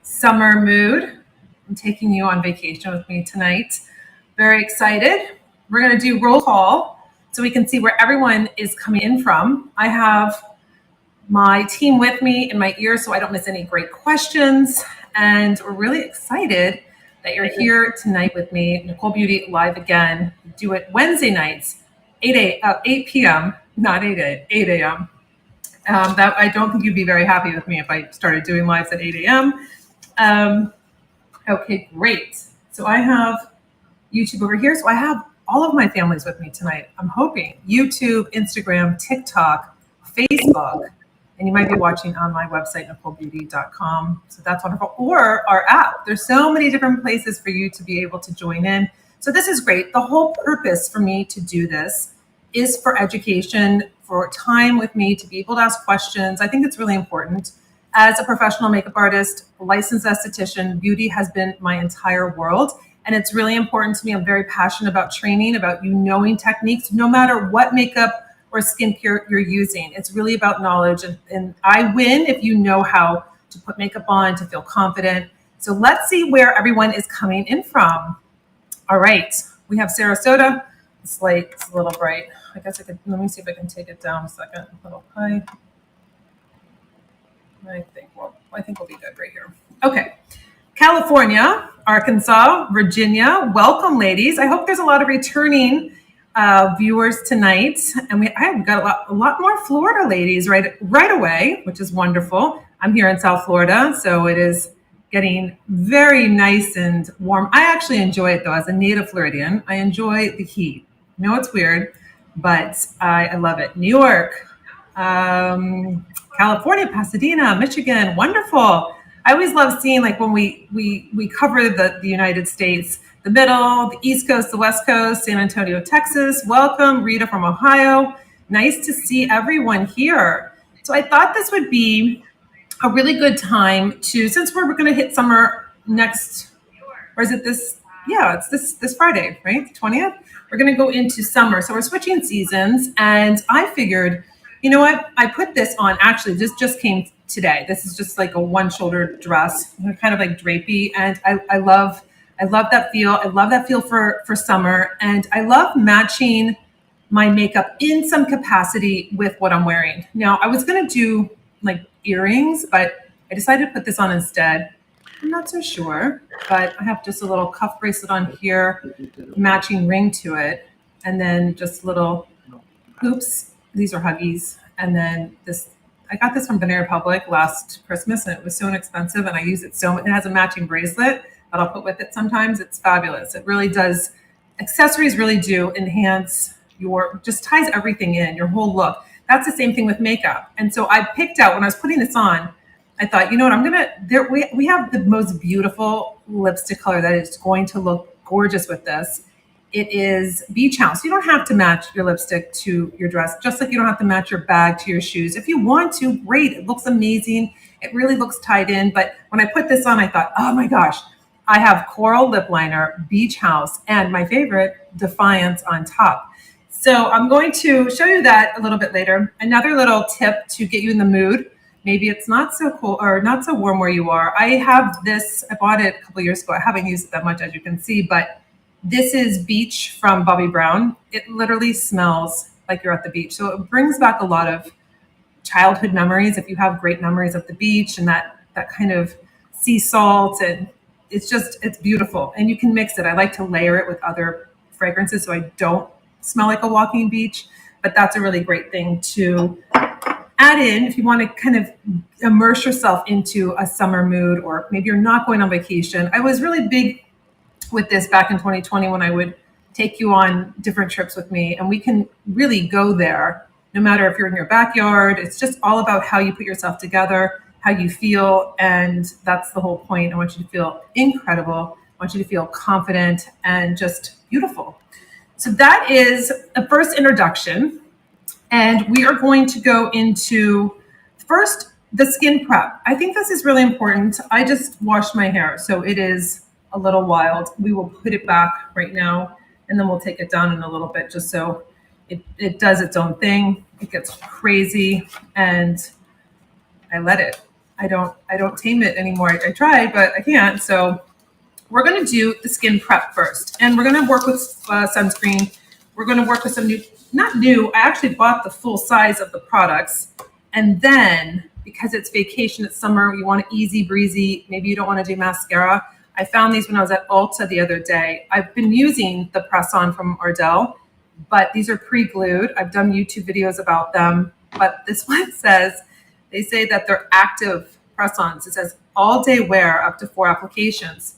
summer mood. I'm taking you on vacation with me tonight. Very excited. We're going to do roll call so we can see where everyone is coming in from. I have my team with me in my ear so I don't miss any great questions. And we're really excited that you're here tonight with me. Nicole Beauty live again. Do it Wednesday nights, 8 p.m., not 8 a.m. That I don't think you'd be very happy with me if I started doing lives at 8 a.m. Okay, great. So I have YouTube over here. So I have all of my families with me tonight. I'm hoping YouTube, Instagram, TikTok, Facebook, and you might be watching on my website, NicoleBeauty.com. So that's wonderful. Or our app. There's so many different places for you to be able to join in. So this is great. The whole purpose for me to do this is for education, for time with me to be able to ask questions. I think it's really important. As a professional makeup artist, licensed esthetician, beauty has been my entire world. And it's really important to me. I'm very passionate about training, about you knowing techniques, no matter what makeup or skincare you're using. It's really about knowledge. And I win if you know how to put makeup on, to feel confident. So let's see where everyone is coming in from. All right, we have Sarasota. It's light, it's a little bright. I guess I could, let me see if I can take it down a second. A little high. I think we'll be good right here. Okay. California, Arkansas, Virginia. Welcome, ladies. I hope there's a lot of returning viewers tonight. And I've got a lot more Florida ladies right away, which is wonderful. I'm here in South Florida, so it is getting very nice and warm. I actually enjoy it, though. As a native Floridian, I enjoy the heat. I know it's weird, but I love it. New York, California, Pasadena, Michigan, wonderful. I always love seeing, like, when we cover the United States, the middle, the East Coast, the West Coast, San Antonio, Texas. Welcome, Rita from Ohio. Nice to see everyone here. So I thought this would be a really good time to, since we're going to hit summer next, or is it this? Yeah, it's this Friday, right? The 20th. We're going to go into summer. So we're switching seasons. And I figured, you know what? I put this on, actually, this just came today. This is just like a one-shoulder dress, kind of like drapey. And I love that feel. I love that feel for summer. And I love matching my makeup in some capacity with what I'm wearing. Now, I was going to do like earrings, but I decided to put this on instead. I'm not so sure, but I have just a little cuff bracelet on here, matching ring to it, and then just little hoops. These are Huggies. And then this, I got this from Banana Republic last Christmas, and it was so inexpensive, and I use it so much. It has a matching bracelet that I'll put with it sometimes. It's fabulous. It really does. Accessories really do enhance just ties everything in, your whole look. That's the same thing with makeup. And so I picked out, when I was putting this on, I thought, you know what, we have the most beautiful lipstick color that is going to look gorgeous with this. It is Beach House. You don't have to match your lipstick to your dress, just like you don't have to match your bag to your shoes. If you want to, great. It looks amazing. It really looks tied in. But when I put this on, I thought, oh my gosh, I have Coral Lip Liner, Beach House, and my favorite, Defiance on top. So I'm going to show you that a little bit later. Another little tip to get you in the mood. Maybe it's not so cool or not so warm where you are. I have this, I bought it a couple years ago. I haven't used it that much, as you can see, but this is Beach from Bobbi Brown. It literally smells like you're at the beach. So it brings back a lot of childhood memories. If you have great memories of the beach and that kind of sea salt, and it's beautiful. And you can mix it. I like to layer it with other fragrances so I don't smell like a walking beach, but that's a really great thing to add in if you want to kind of immerse yourself into a summer mood, or maybe you're not going on vacation. I was really big with this back in 2020 when I would take you on different trips with me, and we can really go there no matter if you're in your backyard. It's just all about how you put yourself together, how you feel, and that's the whole point. I want you to feel incredible. I want you to feel confident and just beautiful. So that is a first introduction. And we are going to go into first the skin prep. I think this is really important. I just washed my hair, so it is a little wild. We will put it back right now, and then we'll take it down in a little bit just so it does its own thing. It gets crazy, and I let it. I don't tame it anymore. I tried, but I can't. So we're going to do the skin prep first, and we're going to work with sunscreen. We're going to work with some new, not new. I actually bought the full size of the products, and then because it's vacation, it's summer, you want it easy breezy. Maybe you don't want to do mascara. I found these when I was at Ulta the other day. I've been using the press on from Ardell, but these are pre-glued. I've done YouTube videos about them, but this one says, they say that they're active press-ons. It says all day wear up to 4 applications.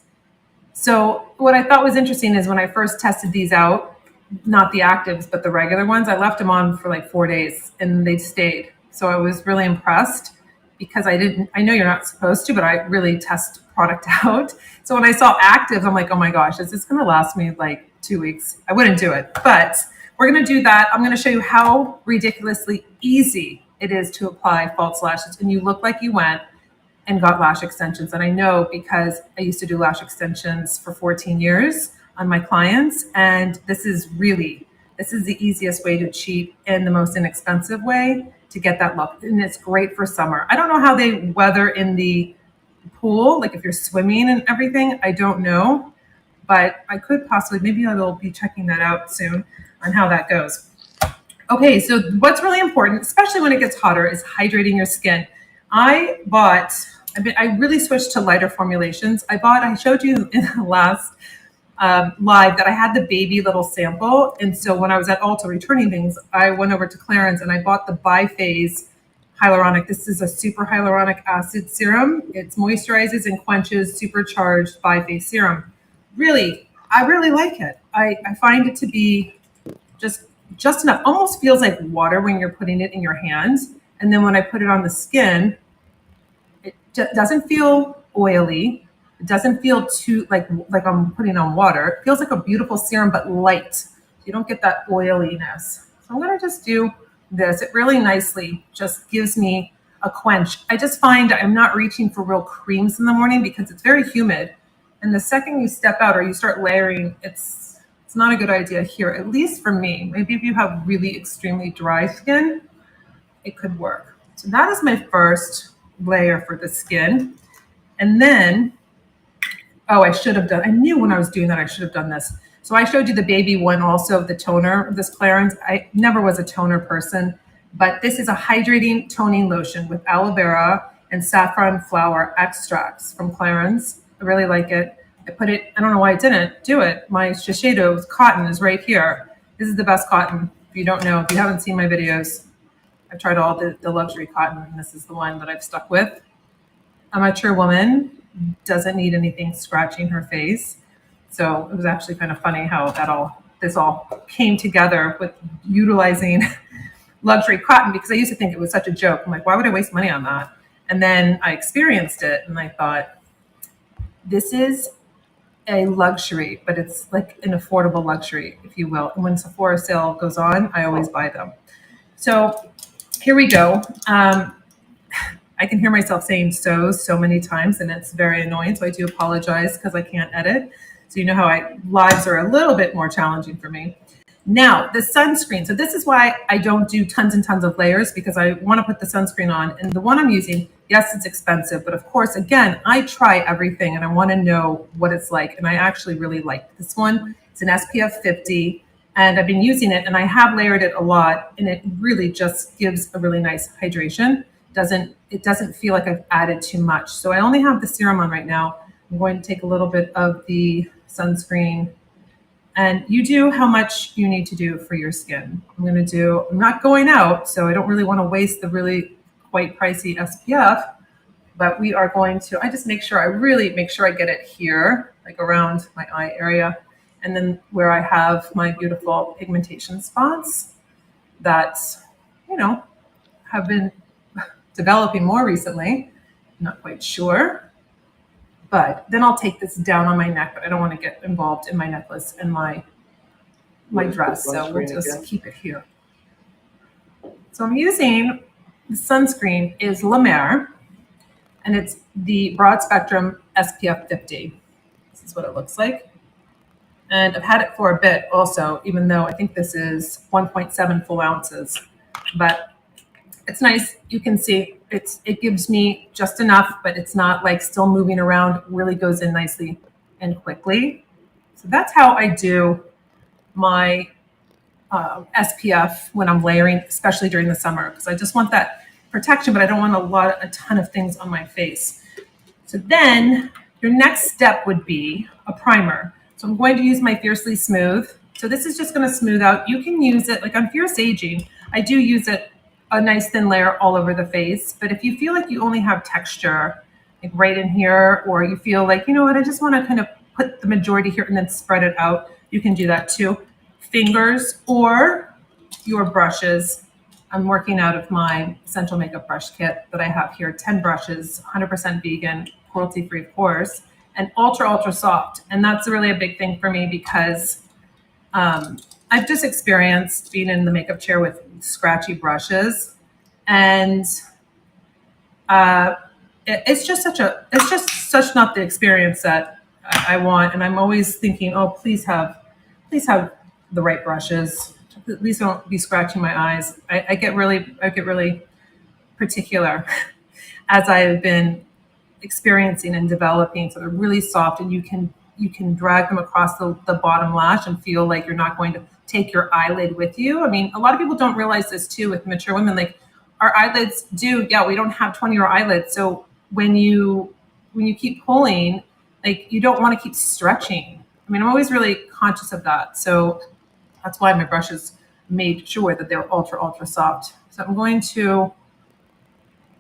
So what I thought was interesting is when I first tested these out, not the actives, but the regular ones, I left them on for like 4 days and they stayed. So I was really impressed because I know you're not supposed to, but I really test product out. So when I saw actives, I'm like, oh my gosh, is this going to last me like 2 weeks? I wouldn't do it, but we're going to do that. I'm going to show you how ridiculously easy it is to apply false lashes, and you look like you went and got lash extensions. And I know because I used to do lash extensions for 14 years on my clients. And this is the easiest way to cheat and the most inexpensive way to get that look. And it's great for summer. I don't know how they weather in the pool, like if you're swimming and everything, I don't know, but I could possibly, maybe I will be checking that out soon on how that goes. Okay, so what's really important, especially when it gets hotter, is hydrating your skin. I really switched to lighter formulations. I showed you in the last live that I had the baby little sample. And so when I was at Ulta returning things, I went over to Clarins and I bought the Biphase hyaluronic. This is a super hyaluronic acid serum. It moisturizes and quenches supercharged Biphase serum. I really like it. I find it to be just enough. Almost feels like water when you're putting it in your hands. And then when I put it on the skin, it doesn't feel oily. It doesn't feel too like I'm putting on water. It feels like a beautiful serum, but light. You don't get that oiliness. So I'm going to just do this. It really nicely just gives me a quench. I just find I'm not reaching for real creams in the morning because it's very humid. And the second you step out or you start layering, it's not a good idea here, at least for me. Maybe if you have really extremely dry skin, it could work. So that is my first layer for the skin. And then, I knew when I was doing that, I should have done this. So I showed you the baby one also, the toner, this Clarins. I never was a toner person, but this is a hydrating toning lotion with aloe vera and saffron flower extracts from Clarins. I really like it. I don't know why I didn't do it. My Shiseido cotton is right here. This is the best cotton. If you don't know, if you haven't seen my videos, I've tried all the luxury cotton, and this is the one that I've stuck with. A mature woman doesn't need anything scratching her face. So it was actually kind of funny how this all came together with utilizing luxury cotton, because I used to think it was such a joke. I'm like, why would I waste money on that? And then I experienced it and I thought, this is a luxury, but it's like an affordable luxury, if you will. And when Sephora sale goes on, I always buy them. So here we go. I can hear myself saying so many times, and it's very annoying. So I do apologize because I can't edit. So you know how lives are a little bit more challenging for me. Now, the sunscreen. So this is why I don't do tons and tons of layers, because I want to put the sunscreen on. And the one I'm using, yes, it's expensive. But of course, again, I try everything and I want to know what it's like. And I actually really like this one. It's an SPF 50. And I've been using it and I have layered it a lot. And it really just gives a really nice hydration. It doesn't feel like I've added too much. So I only have the serum on right now. I'm going to take a little bit of the sunscreen. And you do how much you need to do for your skin. I'm not going out, so I don't really want to waste the really quite pricey SPF, but we are going to, I just really make sure I get it here, like around my eye area. And then where I have my beautiful pigmentation spots that, have been developing more recently. I'm not quite sure. But then I'll take this down on my neck, but I don't want to get involved in my necklace and my dress. So we'll just keep it here. So I'm using the sunscreen is La Mer, and it's the broad spectrum SPF 50. This is what it looks like. And I've had it for a bit also, even though I think this is 1.7 full ounces. But It's nice. You can see it gives me just enough, but it's not like still moving around. It really goes in nicely and quickly. So that's how I do my SPF when I'm layering, especially during the summer, because I just want that protection, but I don't want a ton of things on my face. So then your next step would be a primer. So I'm going to use my Fiercely Smooth. So this is just going to smooth out. You can use it like on Fierce Aging. I do use it a nice thin layer all over the face. But if you feel like you only have texture like right in here, or you feel like, you know what, I just want to kind of put the majority here and then spread it out, you can do that too. Fingers or your brushes. I'm working out of my Essential Makeup Brush Kit that I have here, 10 brushes, 100% vegan, cruelty-free, of course, and ultra soft. And that's really a big thing for me because I've just experienced being in the makeup chair with scratchy brushes, and it's just such not the experience that I want. And I'm always thinking, oh, please have the right brushes. Please don't be scratching my eyes. I get really particular as I've been experiencing and developing. So they're really soft, and you can drag them across the bottom lash and feel like you're not going to take your eyelid with you. I mean, a lot of people don't realize this too with mature women. Like our eyelids we don't have 20-year eyelids. So when you keep pulling, like you don't want to keep stretching. I mean, I'm always really conscious of that. So that's why my brushes made sure that they're ultra soft. So I'm going to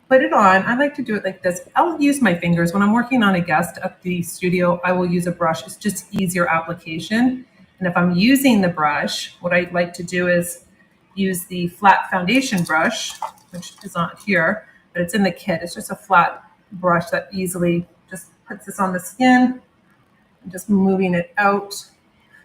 put it on. I like to do it like this. I'll use my fingers. When I'm working on a guest at the studio, I will use a brush. It's just easier application. And if I'm using the brush, what I like to do is use the flat foundation brush, which is not here, but it's in the kit. It's just a flat brush that easily just puts this on the skin and just moving it out.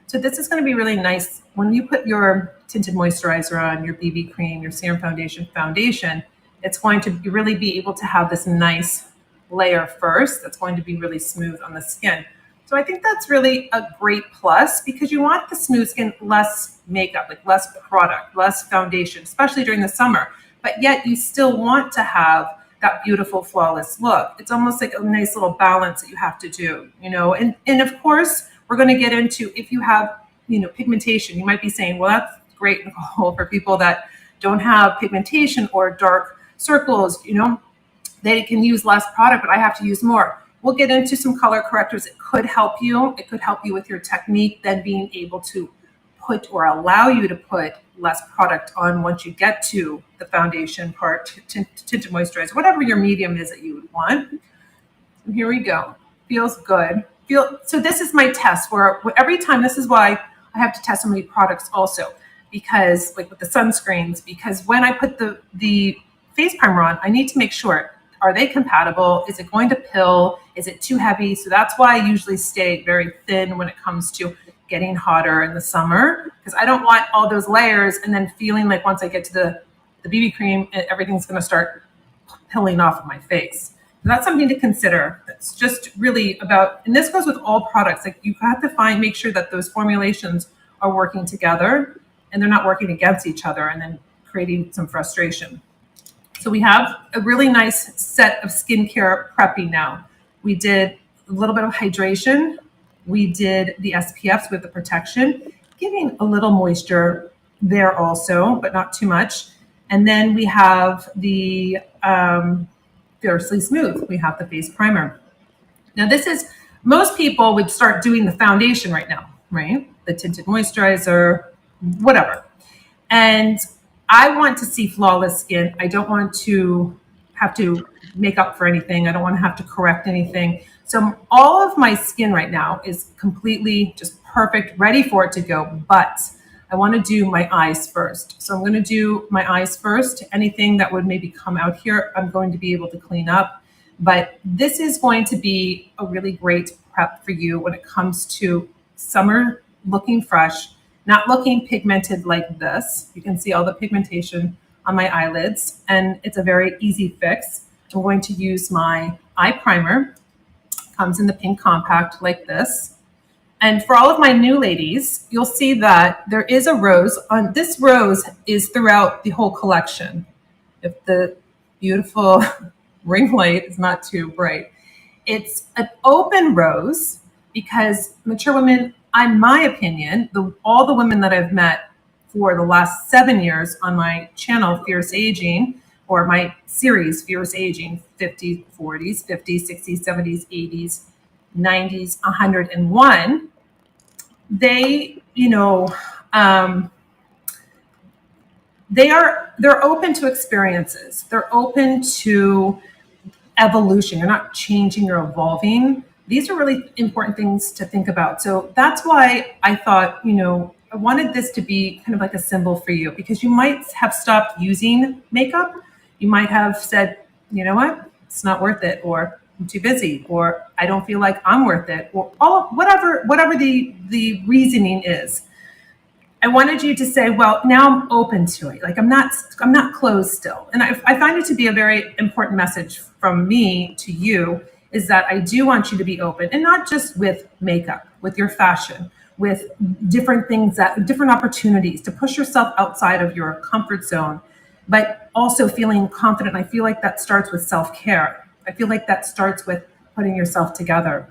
So this is going to be really nice when you put your tinted moisturizer on, your BB cream, your serum foundation, it's going to really be able to have this nice layer first that's going to be really smooth on the skin. So I think that's really a great plus because you want the smooth skin, less makeup, like less product, less foundation, especially during the summer. But yet you still want to have that beautiful, flawless look. It's almost like a nice little balance that you have to do, you know. And of course, we're going to get into if you have, you know, pigmentation. You might be saying, well, that's great, Nicole, for people that don't have pigmentation or dark circles, you know, they can use less product, but I have to use more. We'll get into some color correctors. It could help you. It could help you with your technique, then being able to put or allow you to put less product on once you get to the foundation part, tinted moisturizer, whatever your medium is that you would want. And here we go. Feels good. So this is my test where every time, this is why I have to test so many products also, because like with the sunscreens, because when I put the face primer on, I need to make sure, are they compatible? Is it going to pill? Is it too heavy? So that's why I usually stay very thin when it comes to getting hotter in the summer, because I don't want all those layers and then feeling like once I get to the BB cream, everything's going to start pilling off of my face. So that's something to consider. It's just really about, and this goes with all products, like you have to make sure that those formulations are working together and they're not working against each other and then creating some frustration. So we have a really nice set of skincare prepping now. We did a little bit of hydration. We did the SPFs with the protection, giving a little moisture there also, but not too much. And then we have the Fiercely Smooth. We have the face primer. Now this is, most people would start doing the foundation right now, right? The tinted moisturizer, whatever. And I want to see flawless skin. I don't want to have to make up for anything. I don't want to have to correct anything. So all of my skin right now is completely just perfect, ready for it to go. But I want to do my eyes first. So I'm going to do my eyes first. Anything that would maybe come out here, I'm going to be able to clean up. But this is going to be a really great prep for you when it comes to summer looking fresh, not looking pigmented like this. You can see all the pigmentation on my eyelids, and it's a very easy fix. I'm going to use my eye primer. Comes in the pink compact like this. And for all of my new ladies, you'll see that there is a rose on. This rose is throughout the whole collection. if the beautiful ring light is not too bright. It's an open rose because mature women, in my opinion, all the women that I've met for the last 7 years on my channel, Fierce Aging, or my series, Fierce Aging, 50s, 40s, 50s, 60s, 70s, 80s, 90s, 101, they, they're open to experiences. They're open to evolution. You're not changing, you're evolving. These are really important things to think about. So that's why I thought, I wanted this to be kind of like a symbol for you, because you might have stopped using makeup. You might have said, you know what, it's not worth it, or I'm too busy, or I don't feel like I'm worth it, or whatever the reasoning is. I wanted you to say, well, now I'm open to it. Like I'm not closed still. And I find it to be a very important message from me to you, is that I do want you to be open, and not just with makeup, with your fashion, with different things, different opportunities to push yourself outside of your comfort zone, but also feeling confident. I feel like that starts with self-care. I feel like that starts with putting yourself together.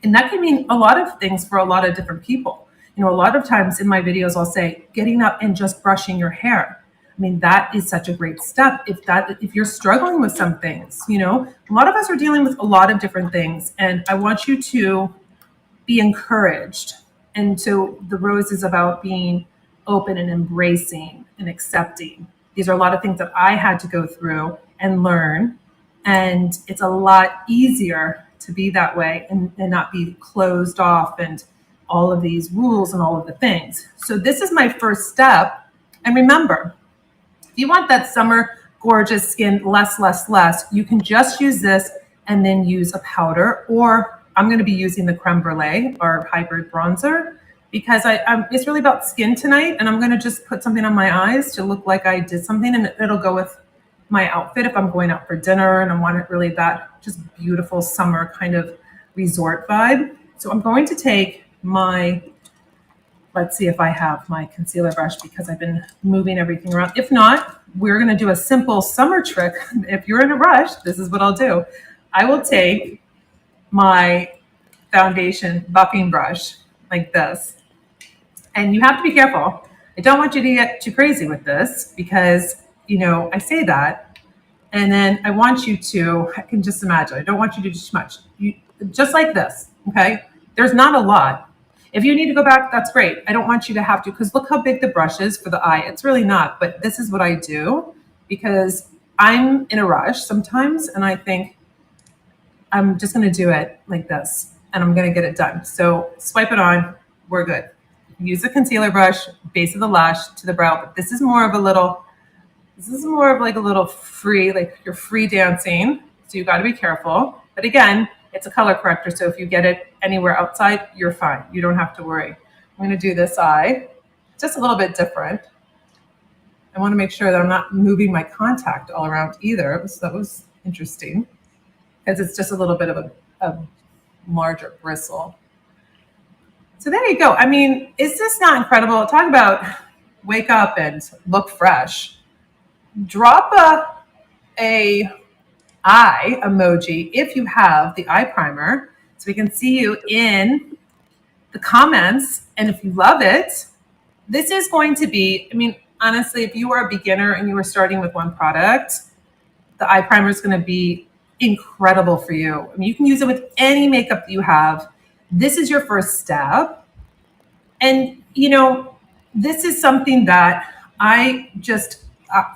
And that can mean a lot of things for a lot of different people. A lot of times in my videos, I'll say getting up and just brushing your hair. I mean, that is such a great step. If you're struggling with some things, a lot of us are dealing with a lot of different things, and I want you to be encouraged. And so the rose is about being open and embracing and accepting. These are a lot of things that I had to go through and learn. And it's a lot easier to be that way and not be closed off and all of these rules and all of the things. So this is my first step. And remember, if you want that summer gorgeous skin, less, you can just use this and then use a powder, or I'm going to be using the Creme Brulee or hybrid bronzer, because it's really about skin tonight. And I'm going to just put something on my eyes to look like I did something, and it'll go with my outfit if I'm going out for dinner and I want it really that just beautiful summer kind of resort vibe. So I'm going to take let's see if I have my concealer brush, because I've been moving everything around. If not, we're going to do a simple summer trick. If you're in a rush, this is what I'll do. I will take my foundation buffing brush like this. And you have to be careful. I don't want you to get too crazy with this, because, I say that, and then I want you to, I can just imagine, I don't want you to do too much. Just like this, okay? There's not a lot. If you need to go back, that's great. I don't want you to have to, because look how big the brush is for the eye. It's really not, but this is what I do, because I'm in a rush sometimes, and I think I'm just going to do it like this, and I'm going to get it done. So swipe it on. We're good. Use the concealer brush, base of the lash to the brow, but this is more of a little free, like you're free dancing. So you got to be careful. But again, it's a color corrector. So if you get it anywhere outside, you're fine. You don't have to worry. I'm going to do this eye, just a little bit different. I want to make sure that I'm not moving my contact all around either. So that was interesting, because it's just a little bit of a larger bristle. So there you go. I mean, is this not incredible? Talk about wake up and look fresh. Drop a eye emoji if you have the eye primer, so we can see you in the comments. And if you love it, this is going to be, I mean, honestly, if you are a beginner and you are starting with one product, the eye primer is going to be incredible for you. I mean, you can use it with any makeup that you have. This is your first step. And, this is something that I just,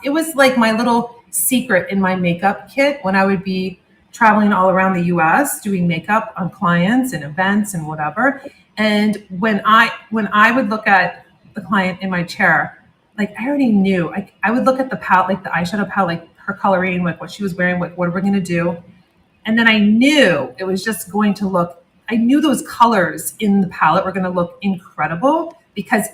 it was like my little secret in my makeup kit when I would be traveling all around the US doing makeup on clients and events and whatever. And when I would look at the client in my chair, like I already knew, I would look at the palette, like the eyeshadow palette, like her coloring, like what she was wearing, what are we going to do? And then I knew it was just going to look, I knew those colors in the palette were going to look incredible, because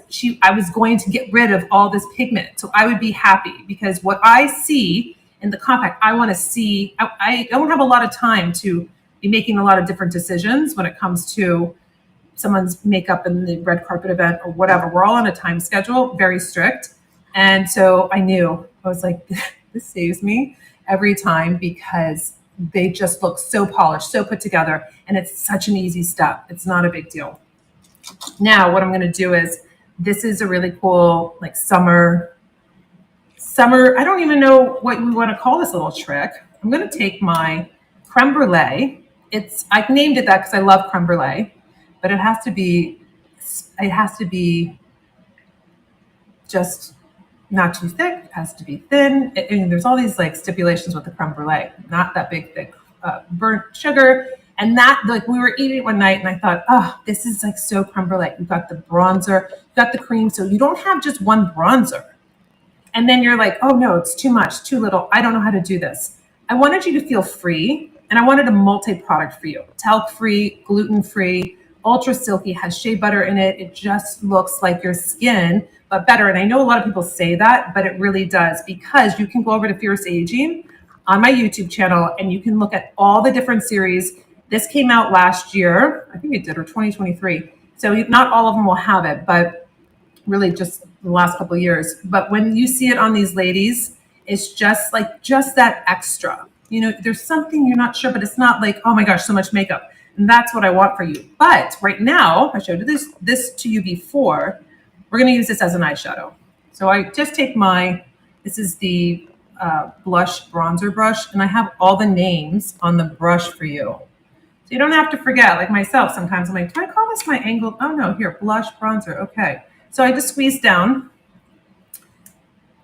I was going to get rid of all this pigment. So I would be happy, because what I see in the compact, I want to see, I don't have a lot of time to be making a lot of different decisions when it comes to someone's makeup in the red carpet event or whatever. We're all on a time schedule, very strict. And so I knew, I was like, this saves me every time because they just look so polished, so put together, and it's such an easy step. It's not a big deal. Now, what I'm going to do is, this is a really cool, like summer, I don't even know what we want to call this little trick. I'm going to take my creme brulee. I named it that because I love creme brulee, but it has to be just not too thick. It has to be thin. There's all these like stipulations with the creme brulee, not that big, thick, burnt sugar. And that, like, we were eating it one night and I thought, oh, this is like so creme brulee. You've got the bronzer, you've got the cream. So you don't have just one bronzer. And then you're like, oh no, it's too much, too little. I don't know how to do this. I wanted you to feel free, and I wanted a multi-product for you. Talc-free, gluten-free, ultra silky, has shea butter in it. It just looks like your skin, but better. And I know a lot of people say that, but it really does, because you can go over to Fierce Aging on my YouTube channel and you can look at all the different series. This came out last year, I think it did, or 2023. So not all of them will have it, but really just the last couple of years. But when you see it on these ladies, it's just that extra. There's something you're not sure, but it's not like, oh my gosh, so much makeup. And that's what I want for you. But right now, I showed this to you before. We're going to use this as an eyeshadow. So I just take this is the blush bronzer brush, and I have all the names on the brush for you. So you don't have to forget, like myself, sometimes I'm like, do I call this my angled? Oh no, here, blush bronzer. Okay. So I just squeeze down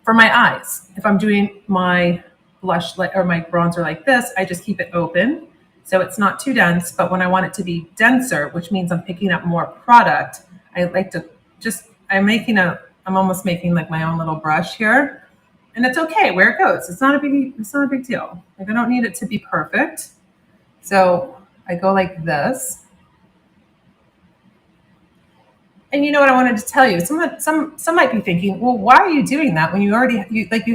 for my eyes. If I'm doing my blush or my bronzer like this, I just keep it open so it's not too dense. But when I want it to be denser, which means I'm picking up more product, I like to I'm almost making like my own little brush here. And it's okay where it goes. It's not a big deal. Like, I don't need it to be perfect. So I go like this. And you know what I wanted to tell you? Some might be thinking, well, why are you doing that when you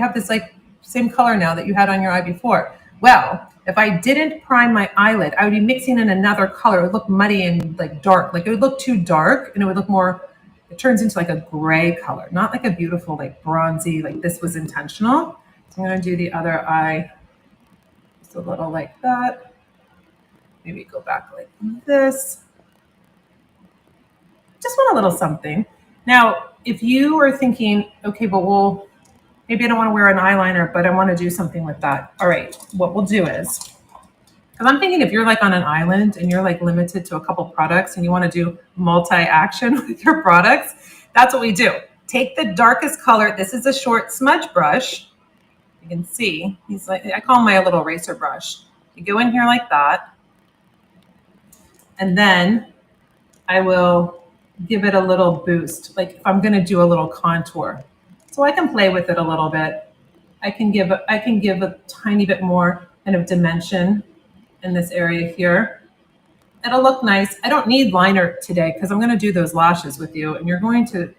have this like same color now that you had on your eye before? Well, if I didn't prime my eyelid, I would be mixing in another color. It would look muddy and like dark. Like, it would look too dark, and it would look more, it turns into like a gray color, not like a beautiful, like bronzy, like this was intentional. So I'm going to do the other eye just a little like that. Maybe go back like this. Just want a little something. Now, if you are thinking, okay, but maybe I don't want to wear an eyeliner, but I want to do something with that. All right, what we'll do is, because I'm thinking if you're like on an island and you're like limited to a couple products and you want to do multi-action with your products, that's what we do. Take the darkest color. This is a short smudge brush. You can see, I call my little eraser brush. You go in here like that. And then I will give it a little boost. Like, if I'm going to do a little contour, so I can play with it a little bit. I can give a tiny bit more kind of dimension in this area here. It'll look nice. I don't need liner today because I'm going to do those lashes with you, and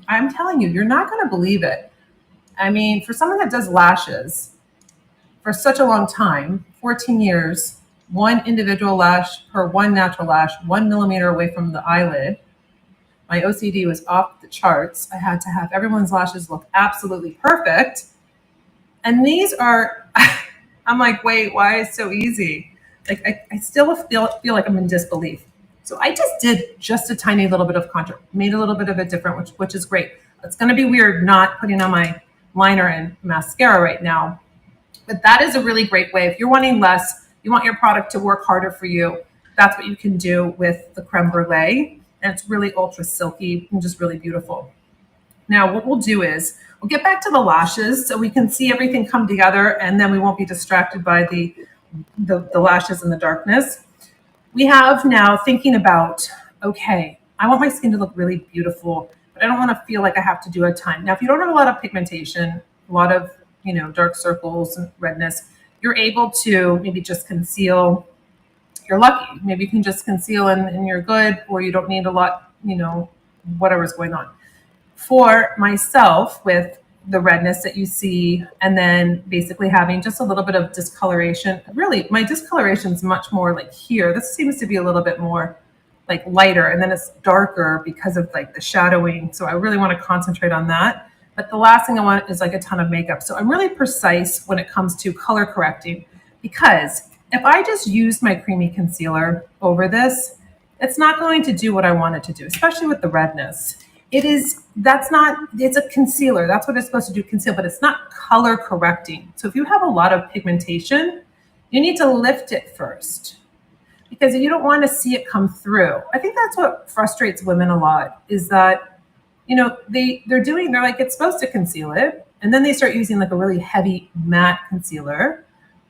I'm telling you, you're not going to believe it. I mean, for someone that does lashes for such a long time, 14 years, one individual lash per one natural lash, 1 millimeter away from the eyelid. My OCD was off the charts. I had to have everyone's lashes look absolutely perfect. And these are, I'm like, wait, why is it so easy? Like, I still feel like I'm in disbelief. So I just did just a tiny little bit of contour, made a little bit of it different, which is great. It's going to be weird not putting on my liner and mascara right now. But that is a really great way. If you're wanting less, you want your product to work harder for you, that's what you can do with the creme brulee. And it's really ultra silky and just really beautiful. Now, what we'll do is we'll get back to the lashes so we can see everything come together, and then we won't be distracted by the lashes in the darkness. We have now thinking about, okay, I want my skin to look really beautiful, but I don't want to feel like I have to do a ton. Now, if you don't have a lot of pigmentation, a lot of, dark circles and redness, you're able to maybe just conceal. You're lucky. Maybe you can just conceal and you're good, or you don't need a lot, whatever's going on. For myself, with the redness that you see, and then basically having just a little bit of discoloration, really, my discoloration is much more like here. This seems to be a little bit more like lighter, and then it's darker because of like the shadowing. So I really want to concentrate on that. But the last thing I want is like a ton of makeup. So I'm really precise when it comes to color correcting, because if I just use my creamy concealer over this, it's not going to do what I want it to do, especially with the redness. That's not, it's a concealer. That's what it's supposed to do, conceal, but it's not color correcting. So if you have a lot of pigmentation, you need to lift it first because you don't want to see it come through. I think that's what frustrates women a lot is that, they're like, it's supposed to conceal it. And then they start using like a really heavy matte concealer,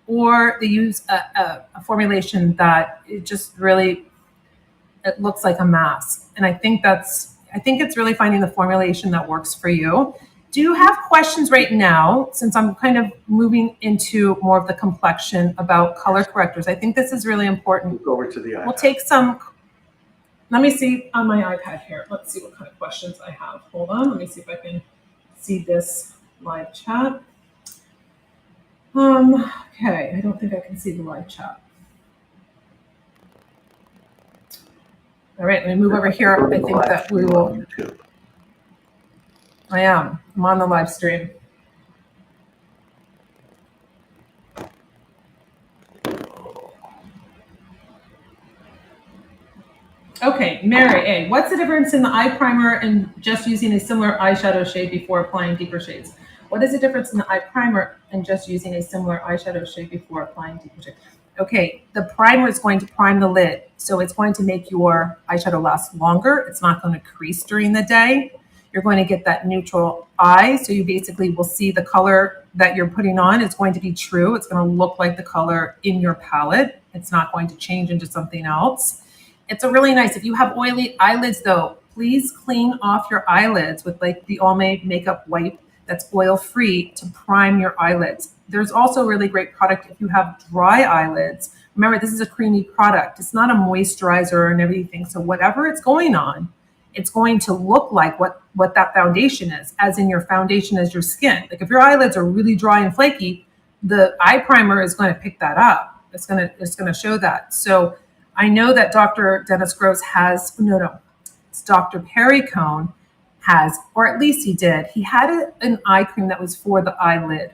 or they use a formulation that it just really, it looks like a mask. And I think it's really finding the formulation that works for you. Do you have questions right now, since I'm kind of moving into more of the complexion about color correctors? I think this is really important. Go over to the iPad. We'll take some. Let me see on my iPad here. Let's see what kind of questions I have. Hold on. Let me see if I can see this live chat. Okay. I don't think I can see the live chat. All right. Let me move over here. I think that we will. I am. I'm on the live stream. Okay, Mary A. What's the difference in the eye primer and just using a similar eyeshadow shade before applying deeper shades? What is the difference in the eye primer and just using a similar eyeshadow shade before applying deeper shades? Okay, the primer is going to prime the lid, so it's going to make your eyeshadow last longer. It's not going to crease during the day. You're going to get that neutral eye, so you basically will see the color that you're putting on. It's going to be true. It's going to look like the color in your palette. It's not going to change into something else. It's a really nice, if you have oily eyelids though, please clean off your eyelids with like the Almay makeup wipe that's oil free to prime your eyelids. There's also a really great product if you have dry eyelids. Remember, this is a creamy product. It's not a moisturizer and everything. So whatever it's going on, it's going to look like what that foundation is, as in your foundation is your skin. Like if your eyelids are really dry and flaky, the eye primer is going to pick that up. It's going to show that. So I know that Dr. Dennis Gross has, it's Dr. Perry Cone has, or at least he did. He had an eye cream that was for the eyelid.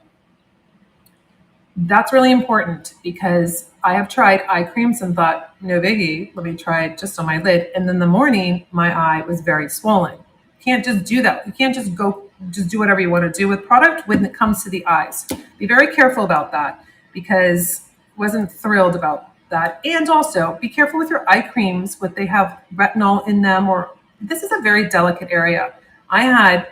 That's really important because I have tried eye creams and thought, no biggie, let me try it just on my lid. And then in the morning, my eye was very swollen. You can't just do that. You can't just do whatever you want to do with product when it comes to the eyes. Be very careful about that because I wasn't thrilled about that. And also be careful with your eye creams, what they have retinol in them, or this is a very delicate area. I had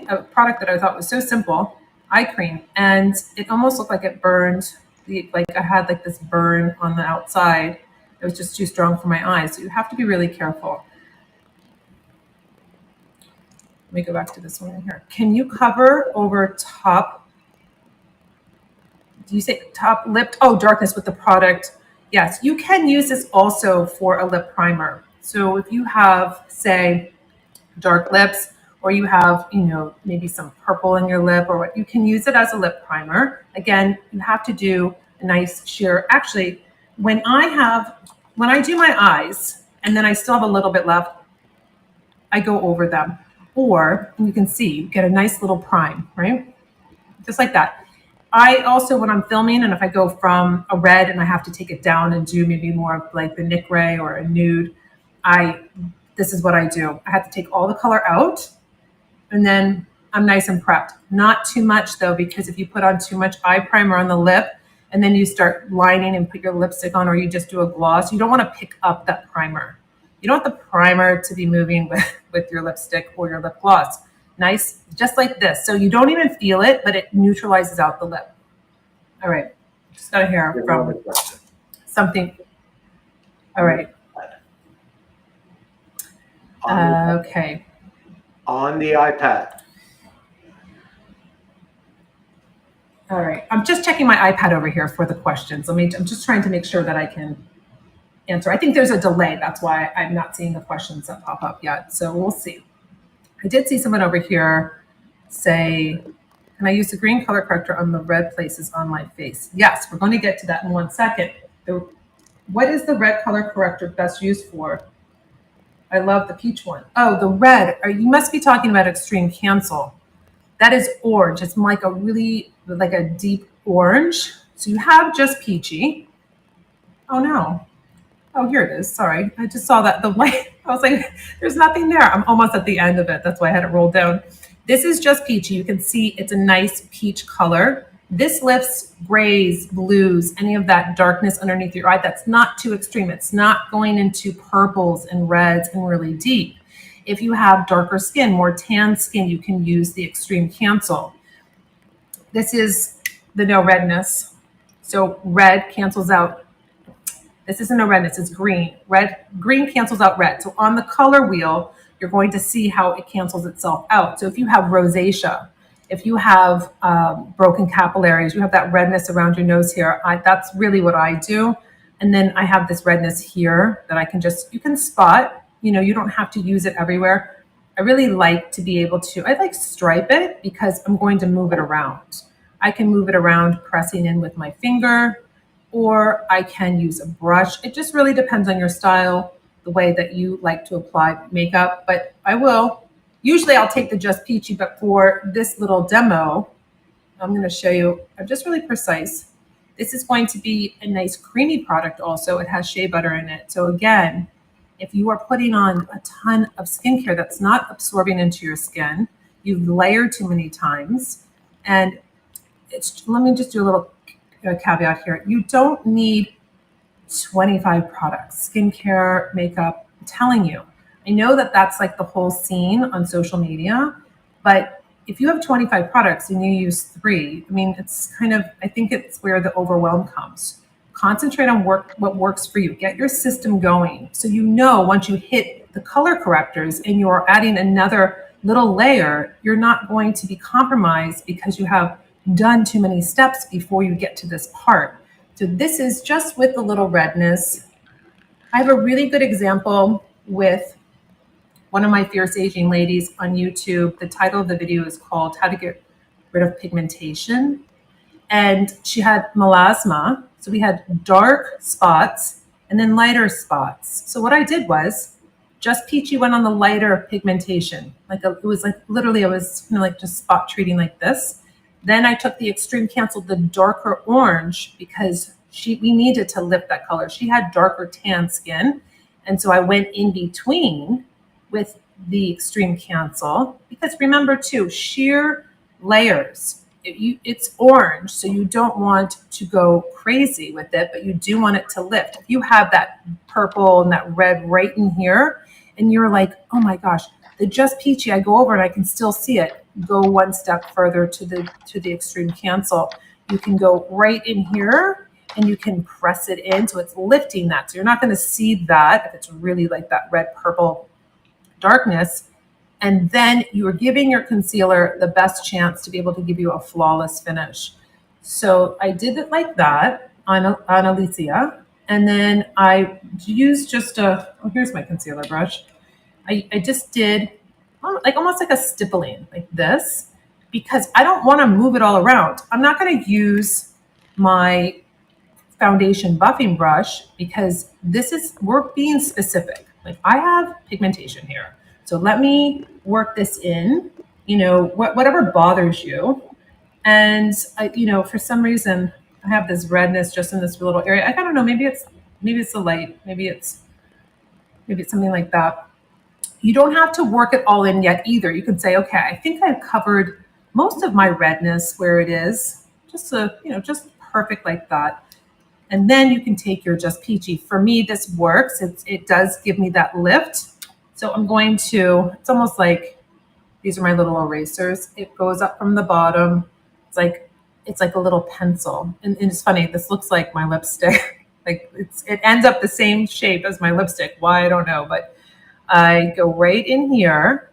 a product that I thought was so simple, eye cream, and it almost looked like it burned. Like I had like this burn on the outside. It was just too strong for my eyes. So you have to be really careful. Let me go back to this one here. Can you cover over top? Do you say top lip? Oh, darkness with the product. Yes, you can use this also for a lip primer. So if you have, say, dark lips, or you have, maybe some purple in your lip, or what, you can use it as a lip primer. Again, you have to do a nice sheer. Actually, when I do my eyes, and then I still have a little bit left, I go over them. Or, and you can see, you get a nice little prime, right? Just like that. I also, when I'm filming, and if I go from a red and I have to take it down and do maybe more of like the Nick Ray or a nude, this is what I do. I have to take all the color out, and then I'm nice and prepped. Not too much though, because if you put on too much eye primer on the lip, and then you start lining and put your lipstick on, or you just do a gloss, you don't want to pick up that primer. You don't want the primer to be moving with your lipstick or your lip gloss. Nice, just like this. So you don't even feel it, but it neutralizes out the lip. All right, just got to hear from something. All right. Okay. On the iPad. All right, I'm just checking my iPad over here for the questions. I'm just trying to make sure that I can answer. I think there's a delay. That's why I'm not seeing the questions that pop up yet. So we'll see. I did see someone over here say, can I use the green color corrector on the red places on my face? Yes, we're going to get to that in 1 second. What is the red color corrector best used for? I love the peach one. Oh, the red. You must be talking about Extreme Cancel. That is orange. It's like a really, like a deep orange. So you have just peachy. Oh no. Oh, here it is. Sorry. I just saw that the light. I was like, there's nothing there. I'm almost at the end of it. That's why I had it rolled down. This is just peachy. You can see it's a nice peach color. This lifts grays, blues, any of that darkness underneath your eye. That's not too extreme. It's not going into purples and reds and really deep. If you have darker skin, more tan skin, you can use the Extreme Cancel. This is the no redness. So red cancels out. This isn't a redness, it's green. Green cancels out red. So on the color wheel, you're going to see how it cancels itself out. So if you have rosacea, if you have broken capillaries, you have that redness around your nose here, that's really what I do. And then I have this redness here that you can spot. You don't have to use it everywhere. I really like to be able to, I like stripe it because I'm going to move it around. I can move it around pressing in with my finger, or I can use a brush. It just really depends on your style, the way that you like to apply makeup. But usually I'll take the Just Peachy, but for this little demo, I'm going to show you, I'm just really precise. This is going to be a nice creamy product also. It has shea butter in it. So again, if you are putting on a ton of skincare that's not absorbing into your skin, you've layered too many times, and let me just do a little caveat here. You don't need 25 products, skincare, makeup. I'm telling you, I know that that's like the whole scene on social media, but if you have 25 products and you use 3, I think it's where the overwhelm comes. Concentrate on what works for you. Get your system going. So once you hit the color correctors and you're adding another little layer, you're not going to be compromised because you have done too many steps before you get to this part. So this is just with the little redness. I have a really good example with one of my Fierce Aging ladies on YouTube. The title of the video is called How to Get Rid of Pigmentation. And she had melasma. So we had dark spots and then lighter spots. So what I did was Just Peachy went on the lighter pigmentation. It was like literally I was just spot treating like this. Then I took the Extreme Cancel, the darker orange, because we needed to lift that color. She had darker tan skin. And so I went in between with the Extreme Cancel, because remember too, sheer layers. It's orange, so you don't want to go crazy with it, but you do want it to lift. If you have that purple and that red right in here, and you're like, oh my gosh, the Just Peachy, I go over and I can still see it. Go one step further to the Extreme Cancel. You can go right in here and you can press it in, so it's lifting that. So you're not going to see that if it's really like that red purple darkness. And then you are giving your concealer the best chance to be able to give you a flawless finish. So I did it like that on Alicia. And then I used here's my concealer brush. I just did almost like a stippling like this, because I don't want to move it all around. I'm not going to use my foundation buffing brush because we're being specific. Like I have pigmentation here. So let me work this in, whatever bothers you. And for some reason I have this redness just in this little area. I don't know, maybe it's the light, maybe it's something like that. You don't have to work it all in yet either. You can say, okay, I think I've covered most of my redness where it is, just perfect like that. And then you can take your Just Peachy. For me, this works. It does give me that lift. So I'm going to, it's almost like, these are my little erasers. It goes up from the bottom. It's like a little pencil. And it's funny, this looks like my lipstick. It ends up the same shape as my lipstick. Why, I don't know. But I go right in here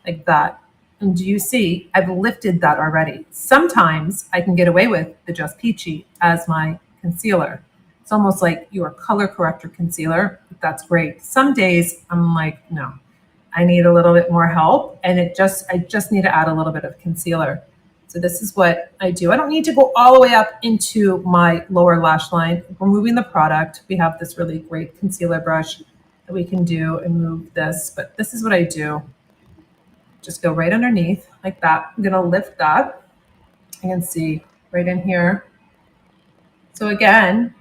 like that. And do you see, I've lifted that already. Sometimes I can get away with the Just Peachy as my concealer. It's almost like your color corrector concealer. That's great. Some days I'm like, no, I need a little bit more help. And I just need to add a little bit of concealer. So this is what I do. I don't need to go all the way up into my lower lash line. Removing the product, we have this really great concealer brush that we can do and move this. But this is what I do. Just go right underneath like that. I'm gonna lift that. You can see right in here. So again,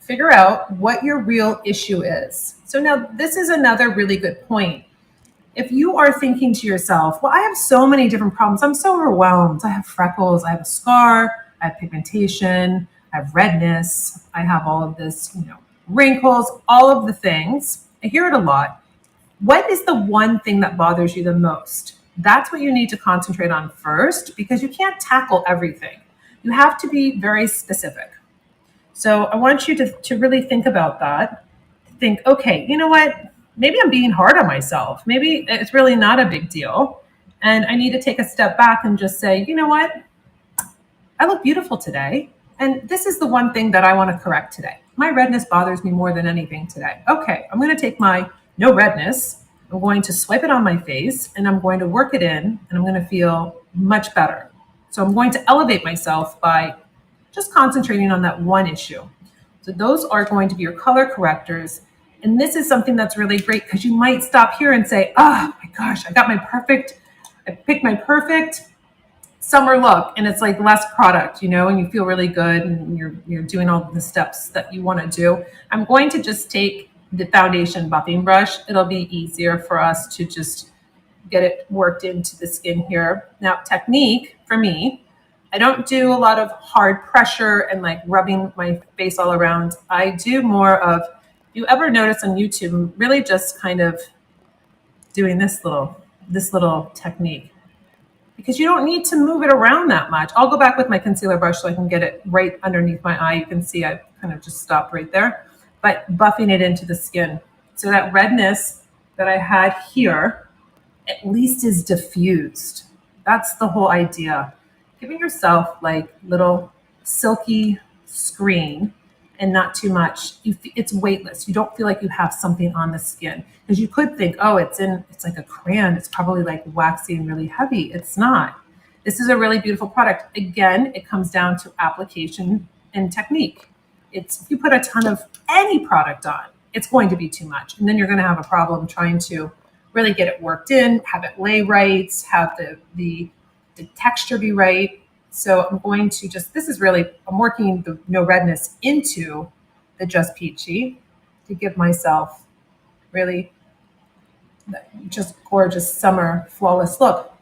figure out what your real issue is. So now this is another really good point. If you are thinking to yourself, well, I have so many different problems. I'm so overwhelmed. I have freckles, I have a scar, I have pigmentation, I have redness, I have all of this, wrinkles, all of the things. I hear it a lot. What is the one thing that bothers you the most? That's what you need to concentrate on first because you can't tackle everything. You have to be very specific. So I want you to really think about that. Think, okay, you know what? Maybe I'm being hard on myself. Maybe it's really not a big deal. And I need to take a step back and just say, you know what? I look beautiful today. And this is the one thing that I want to correct today. My redness bothers me more than anything today. Okay, I'm going to take my no redness. I'm going to swipe it on my face and I'm going to work it in and I'm going to feel much better. So I'm going to elevate myself by just concentrating on that one issue. So those are going to be your color correctors. And this is something that's really great because you might stop here and say, oh my gosh, I picked my perfect summer look and it's like less product, and you feel really good and you're doing all the steps that you want to do. I'm going to just take the foundation buffing brush. It'll be easier for us to just get it worked into the skin here. Now, technique for me, I don't do a lot of hard pressure and like rubbing my face all around. I do more of, you ever notice on YouTube, really just kind of doing this little technique because you don't need to move it around that much. I'll go back with my concealer brush so I can get it right underneath my eye. You can see I kind of just stopped right there, but buffing it into the skin. So that redness that I had here at least is diffused. That's the whole idea. Giving yourself like little silky screen and not too much. It's weightless. You don't feel like you have something on the skin because you could think, oh, it's like a crayon. It's probably like waxy and really heavy. It's not. This is a really beautiful product. Again, it comes down to application and technique. If you put a ton of any product on, it's going to be too much. And then you're going to have a problem trying to really get it worked in, have it lay right, have the texture be right. So I'm going to I'm working the no redness into the Just Peachy to give myself really just gorgeous summer flawless look.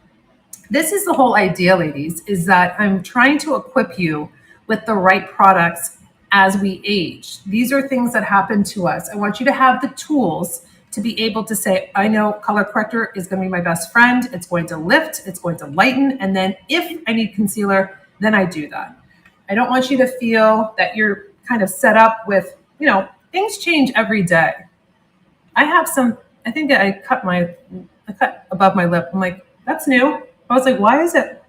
This is the whole idea, ladies, is that I'm trying to equip you with the right products as we age. These are things that happen to us. I want you to have the tools to be able to say, I know color corrector is going to be my best friend. It's going to lift, it's going to lighten. And then if I need concealer, then I do that. I don't want you to feel that you're kind of set up with, things change every day. I think I cut above my lip. I'm like, that's new. I was like,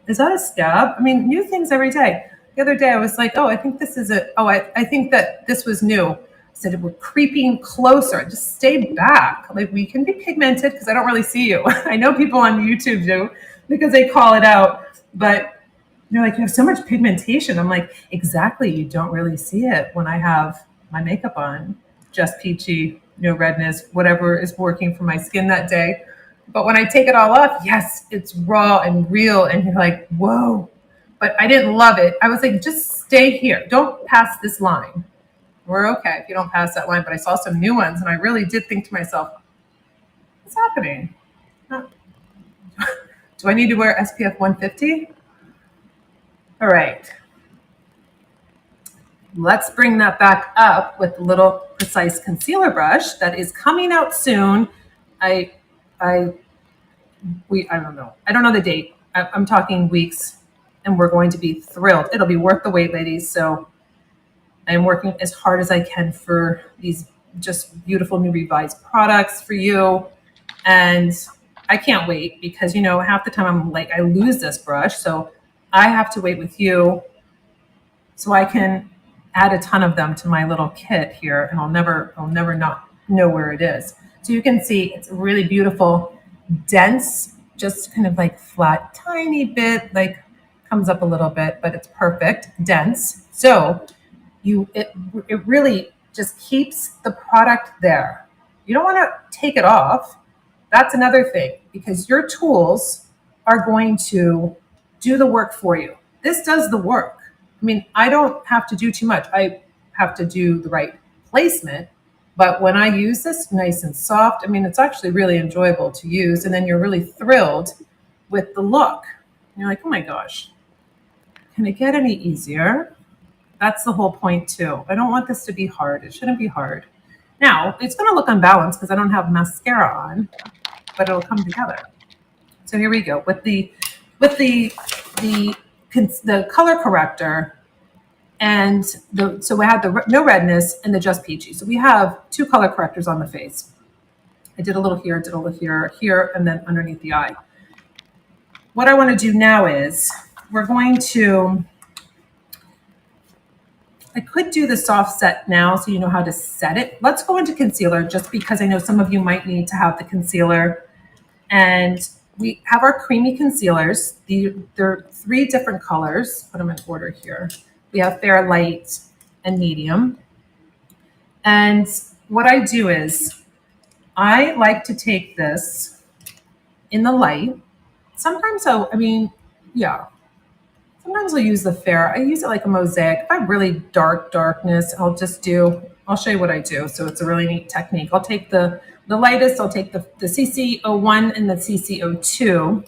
is that a scab? I mean, new things every day. The other day I was like, I think this is I think that this was new. I said, we're creeping closer. Just stay back. Like we can be pigmented because I don't really see you. I know people on YouTube do because they call it out, but they're like, you have so much pigmentation. I'm like, exactly. You don't really see it when I have my makeup on. Just peachy, no redness, whatever is working for my skin that day. But when I take it all off, yes, it's raw and real. And you're like, whoa. But I didn't love it. I was like, just stay here. Don't pass this line. We're okay if you don't pass that line. But I saw some new ones and I really did think to myself, what's happening? Do I need to wear SPF 150? All right. Let's bring that back up with a little precise concealer brush that is coming out soon. I don't know. I don't know the date. I'm talking weeks, and we're going to be thrilled. It'll be worth the wait, ladies. So I am working as hard as I can for these just beautiful new revised products for you. And I can't wait because, half the time I'm like, I lose this brush. So I have to wait with you so I can add a ton of them to my little kit here. And I'll never not know where it is. So you can see it's really beautiful, dense, just kind of like flat, tiny bit, like comes up a little bit, but it's perfect, dense. So it really just keeps the product there. You don't want to take it off. That's another thing because your tools are going to do the work for you. This does the work. I mean, I don't have to do too much. I have to do the right placement. But when I use this nice and soft, I mean, it's actually really enjoyable to use. And then you're really thrilled with the look. You're like, oh my gosh, can it get any easier? That's the whole point, too. I don't want this to be hard. It shouldn't be hard. Now, it's going to look unbalanced because I don't have mascara on, but it'll come together. So here we go with the color corrector, and so we had the no redness and the just peachy. So we have two color correctors on the face. I did a little here, did a little here, and then underneath the eye. What I want to do now is we're going to. I could do the soft set now so you know how to set it. Let's go into concealer just because I know some of you might need to have the concealer. And we have our creamy concealers. They're three different colors. Put them in order here. We have fair, light, and medium. And what I do is I like to take this in the light. Sometimes sometimes I'll use the fair. I use it like a mosaic. If I have really darkness, I'll show you what I do. So it's a really neat technique. I'll take the lightest, I'll take the CC01 and the CC02.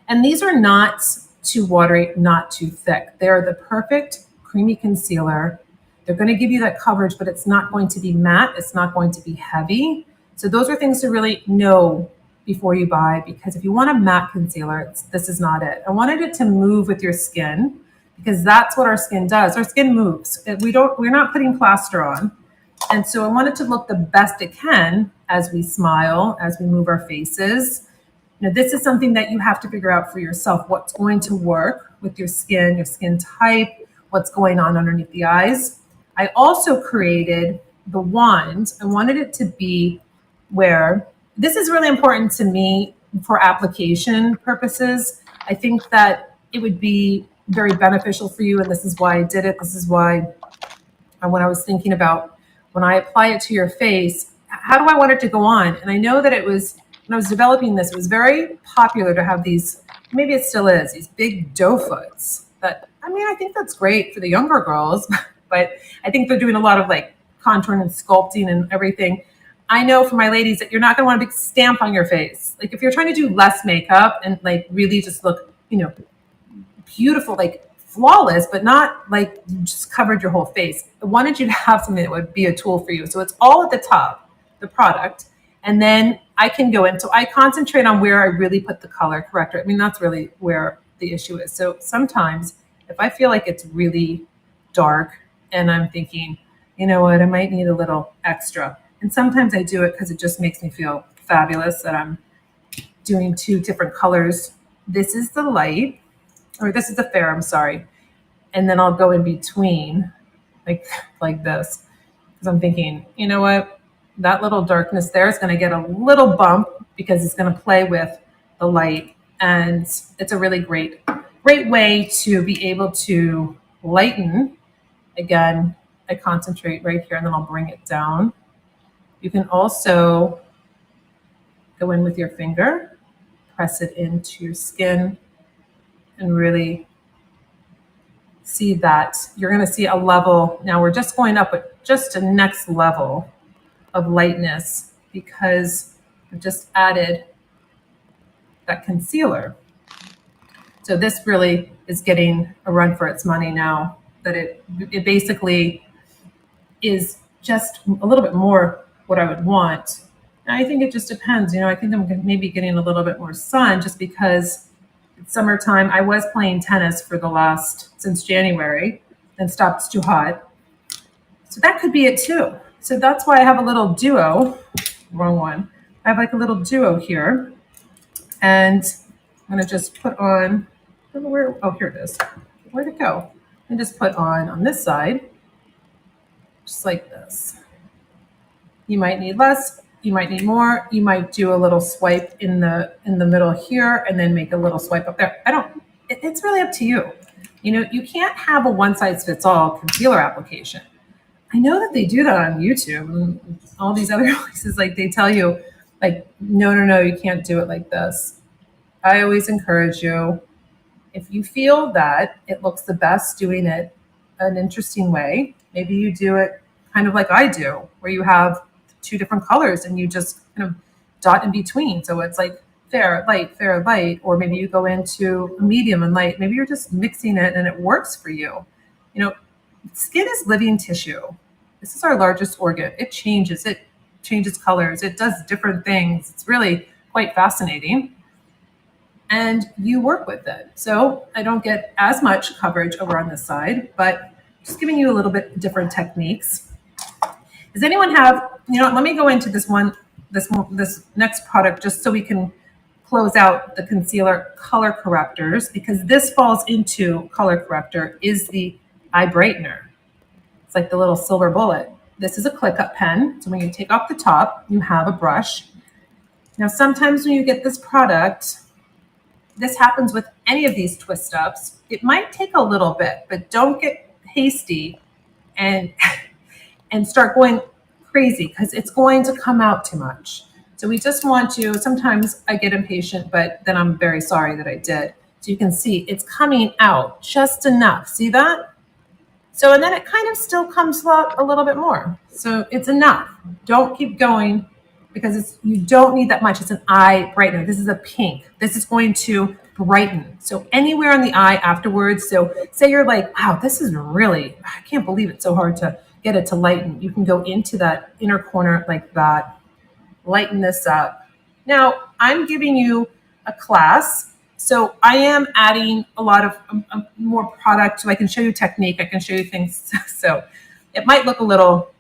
And these are not too watery, not too thick. They're the perfect creamy concealer. They're going to give you that coverage, but it's not going to be matte. It's not going to be heavy. So those are things to really know before you buy, because if you want a matte concealer, this is not it. I wanted it to move with your skin because that's what our skin does. Our skin moves. We're not putting plaster on. And so I want it to look the best it can as we smile, as we move our faces. This is something that you have to figure out for yourself. What's going to work with your skin type, what's going on underneath the eyes. I also created the wand. I wanted it to be where, this is really important to me for application purposes. I think that it would be very beneficial for you, and this is why I did it. This is why when I was thinking about when I apply it to your face, how do I want it to go on? And I know that it was, when I was developing this, it was very popular to have these, maybe it still is, these big doe foots. I think that's great for the younger girls, but I think they're doing a lot of like contouring and sculpting and everything. I know for my ladies that you're not going to want a big stamp on your face. Like if you're trying to do less makeup and like really just look, beautiful, like flawless, but not like you just covered your whole face. I wanted you to have something that would be a tool for you. So it's all at the top, the product. And then I can go in. So I concentrate on where I really put the color corrector. That's really where the issue is. So sometimes if I feel like it's really dark and I'm thinking, you know what, I might need a little extra. And sometimes I do it because it just makes me feel fabulous that I'm doing two different colors. This is the light, or this is the fair, I'm sorry. And then I'll go in between like this. Because I'm thinking, you know what, that little darkness there is going to get a little bump because it's going to play with the light. And it's a really great way to be able to lighten. Again, I concentrate right here and then I'll bring it down. You can also go in with your finger, press it into your skin, and really see that. You're going to see a level. Now we're just going up with just a next level of lightness because I've just added that concealer. So this really is getting a run for its money now, that it basically is just a little bit more what I would want. And I think it just depends. I think I'm maybe getting a little bit more sun just because it's summertime. I was playing tennis since January and stopped. It's too hot. So that could be it too. So that's why I have a little duo, wrong one. I have like a little duo here. And I'm gonna just put on, I don't know where, oh, here it is. Where'd it go? And just put on this side, just like this. You might need less, you might need more, you might do a little swipe in the middle here and then make a little swipe up there. It's really up to you. You can't have a one size fits all concealer application. I know that they do that on YouTube and all these other places, like they tell you like, no, you can't do it like this. I always encourage you, if you feel that it looks the best doing it an interesting way, maybe you do it kind of like I do, where you have two different colors and you just kind of dot in between. So it's like fair, light, or maybe you go into medium and light. Maybe you're just mixing it and it works for you. You know, skin is living tissue. This is our largest organ. It changes colors, it does different things. It's really quite fascinating. And you work with it. So I don't get as much coverage over on this side, but just giving you a little bit different techniques. Does anyone have, let me go into this next product just so we can close out the concealer color correctors, because this falls into color corrector, is the eye brightener. It's like the little silver bullet. This is a click up pen. So when you take off the top, you have a brush. Now, sometimes when you get this product, this happens with any of these twist ups. It might take a little bit, but don't get hasty and start going crazy, because it's going to come out too much. So we just want to, sometimes I get impatient, but then I'm very sorry that I did. So you can see it's coming out just enough. See that? So, and then it kind of still comes out a little bit more. So it's enough. Don't keep going, because you don't need that much. It's an eye brightener. This is a pink. This is going to brighten. So anywhere on the eye afterwards. So say you're like, wow, this is really, I can't believe it's so hard to get it to lighten. You can go into that inner corner like that, lighten this up. Now I'm giving you a class. So I am adding a lot of more product, so I can show you technique. I can show you things. So it might look a little,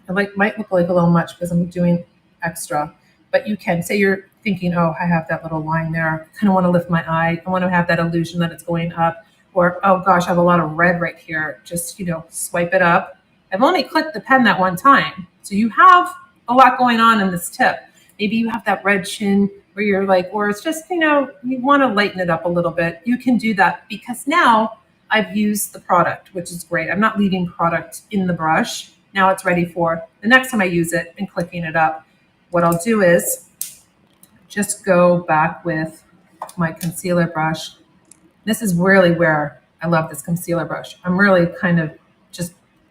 might look like a little much because I'm doing extra, but you can say you're thinking, oh, I have that little line there. I kind of want to lift my eye. I want to have that illusion that it's going up, or, oh gosh, I have a lot of red right here. Just, swipe it up. I've only clicked the pen that one time. So you have a lot going on in this tip. Maybe you have that red chin where you're like, or it's just, you want to lighten it up a little bit. You can do that, because now I've used the product, which is great. I'm not leaving product in the brush. Now it's ready for the next time I use it and clicking it up. What I'll do is just go back with my concealer brush. This is really where I love this concealer brush. I'm really kind of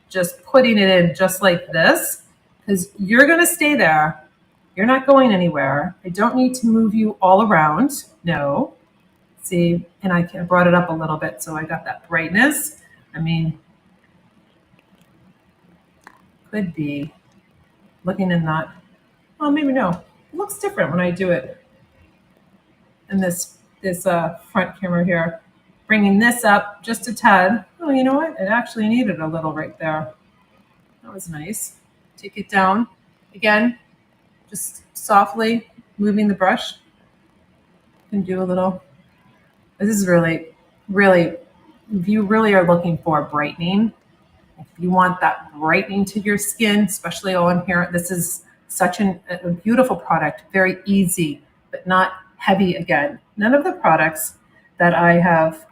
just putting it in just like this, because you're going to stay there. You're not going anywhere. I don't need to move you all around. No. See, and I brought it up a little bit, so I got that brightness. I mean, could be looking in that. Well, maybe no. It looks different when I do it in this front camera here. Bringing this up just a tad. Oh, you know what? It actually needed a little right there. That was nice. Take it down. Again, just softly moving the brush. You can do a little. This is really, really, if you really are looking for brightening, if you want that brightening to your skin, especially on here, this is such a beautiful product. Very easy, but not heavy again. None of the products that I have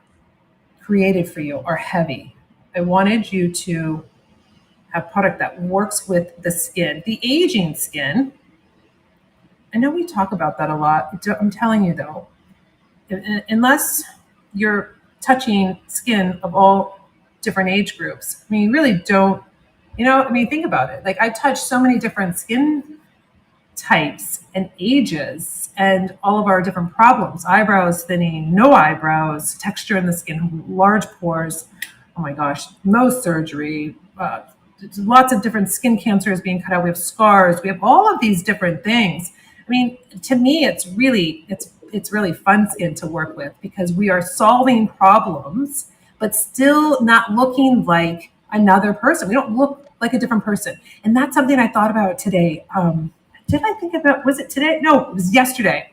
created for you are heavy. I wanted you to have product that works with the skin, the aging skin. I know we talk about that a lot. I'm telling you though, unless you're touching skin of all different age groups, I mean, you really don't, think about it. Like, I touch so many different skin types and ages and all of our different problems: eyebrows thinning, no eyebrows, texture in the skin, large pores. Oh my gosh, Mohs surgery, lots of different skin cancers being cut out. We have scars. We have all of these different things. I mean, to me, it's really fun skin to work with, because we are solving problems, but still not looking like another person. We don't look like a different person. And that's something I thought about today. Did I think about, was it today? No, it was yesterday.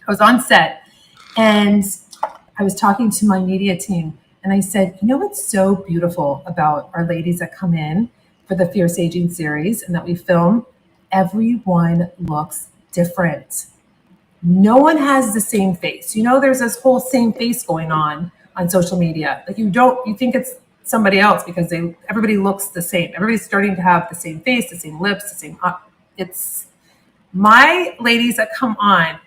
I was on set and I was talking to my media team, and I said, what's so beautiful about our ladies that come in for the Fierce Aging series and that we film? Everyone looks different. No one has the same face. There's this whole same face going on social media. Like, you think it's somebody else because everybody looks the same. Everybody's starting to have the same face, the same lips, the same, My ladies that come on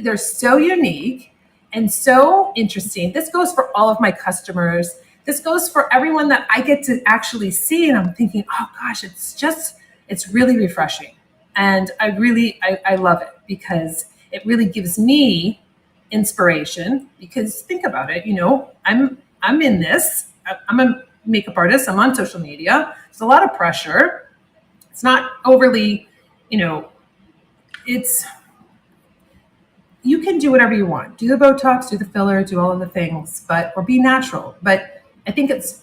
they're so unique and so interesting. This goes for all of my customers. This goes for everyone that I get to actually see. And I'm thinking, oh gosh, it's really refreshing. And I love it because it really gives me inspiration. Because think about it, I'm in this. I'm a makeup artist. I'm on social media. There's a lot of pressure. It's not overly, you know, it's you can do whatever you want. Do the Botox, do the filler, do all of the things, or be natural. But I think it's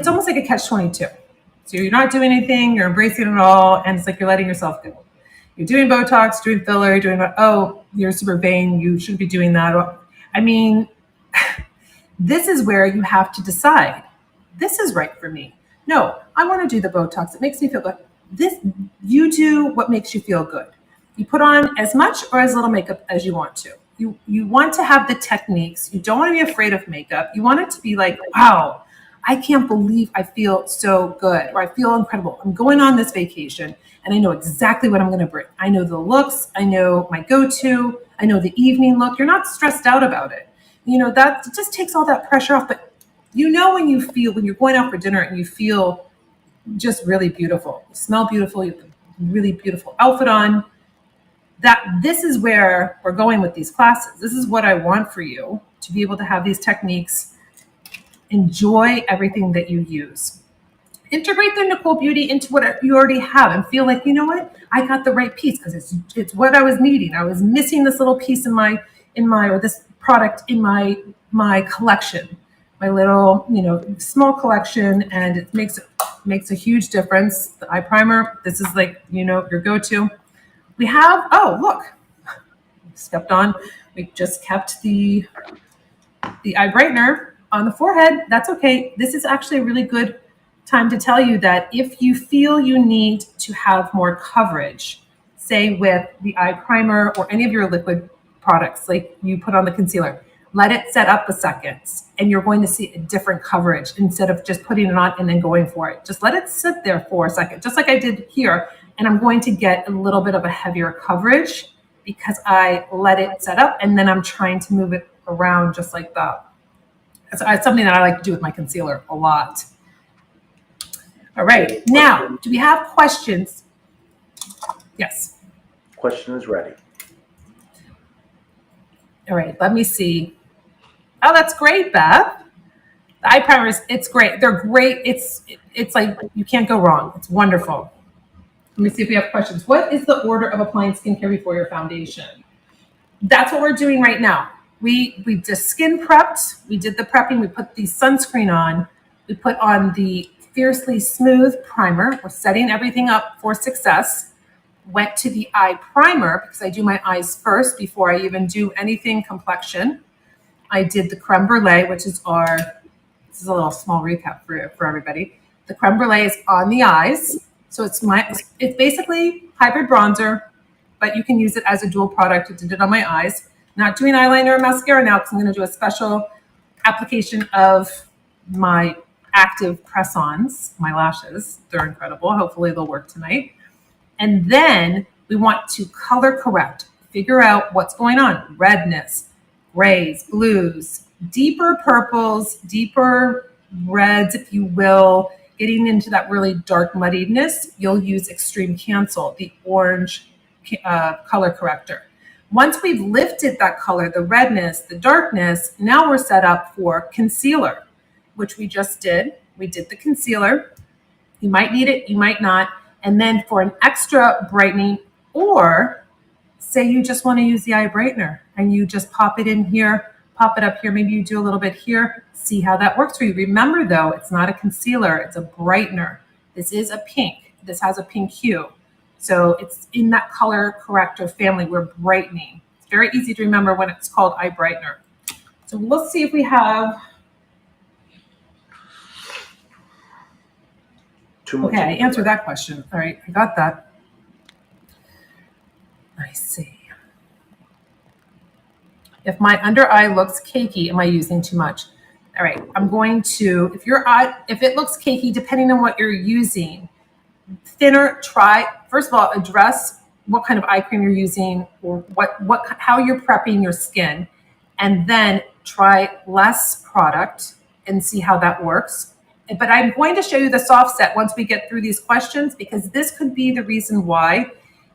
almost like a catch-22. So you're not doing anything, you're embracing it all, and it's like you're letting yourself go. You're doing Botox, doing filler, you're super vain, you shouldn't be doing that. I mean, this is where you have to decide. This is right for me. No, I want to do the Botox. It makes me feel good. You do what makes you feel good. You put on as much or as little makeup as you want to. You want to have the techniques. You don't want to be afraid of makeup. You want it to be like, wow, I can't believe I feel so good, or I feel incredible. I'm going on this vacation and I know exactly what I'm going to bring. I know the looks. I know my go-to. I know the evening look. You're not stressed out about it. That just takes all that pressure off. But when you're going out for dinner and you feel just really beautiful, you smell beautiful, you have a really beautiful outfit on, this is where we're going with these classes. This is what I want for you, to be able to have these techniques, enjoy everything that you use. Integrate the Nicole Beauty into what you already have and feel like, you know what, I got the right piece because it's what I was needing. I was missing this little piece or this product in my collection, my little, small collection, and it makes a huge difference. The eye primer, this is like, your go-to. We have, oh, look, stepped on. We just kept the eye brightener on the forehead. That's okay. This is actually a really good time to tell you that if you feel you need to have more coverage, say with the eye primer or any of your liquid products, like you put on the concealer, let it set up a second and you're going to see a different coverage instead of just putting it on and then going for it. Just let it sit there for a second, just like I did here. And I'm going to get a little bit of a heavier coverage because I let it set up and then I'm trying to move it around just like that. It's something that I like to do with my concealer a lot. All right. Now, do we have questions? Yes. Question is ready. All right. Let me see. Oh, that's great, Beth. The eye primers, it's great. They're great. It's like you can't go wrong. It's wonderful. Let me see if we have questions. What is the order of applying skincare before your foundation? That's what we're doing right now. We just skin prepped. We did the prepping. We put the sunscreen on. We put on the Fiercely Smooth primer. We're setting everything up for success. Went to the eye primer because I do my eyes first before I even do anything complexion. I did the creme brulee, which is this is a little small recap for everybody. The creme brulee is on the eyes. So it's basically hybrid bronzer, but you can use it as a dual product. I did it on my eyes. Not doing eyeliner or mascara now because I'm going to do a special application of my active press-ons, my lashes. They're incredible. Hopefully they'll work tonight. And then we want to color correct, figure out what's going on. Redness, grays, blues, deeper purples, deeper reds, if you will. Getting into that really dark muddiness, you'll use Extreme Cancel, the orange color corrector. Once we've lifted that color, the redness, the darkness, now we're set up for concealer, which we just did. We did the concealer. You might need it, you might not. And then for an extra brightening, or say you just want to use the eye brightener and you just pop it in here, pop it up here, maybe you do a little bit here, see how that works for you. Remember though, it's not a concealer, it's a brightener. This is a pink. This has a pink hue. So it's in that color corrector family. We're brightening. It's very easy to remember when it's called eye brightener. So let's see if we have. Okay, I answered that question. All right, I got that. I see. If my under eye looks cakey, am I using too much? All right, I'm going to, if it looks cakey, depending on what you're using, thinner, first of all, address what kind of eye cream you're using, or how you're prepping your skin, and then try less product and see how that works. But I'm going to show you the soft set once we get through these questions, because this could be the reason why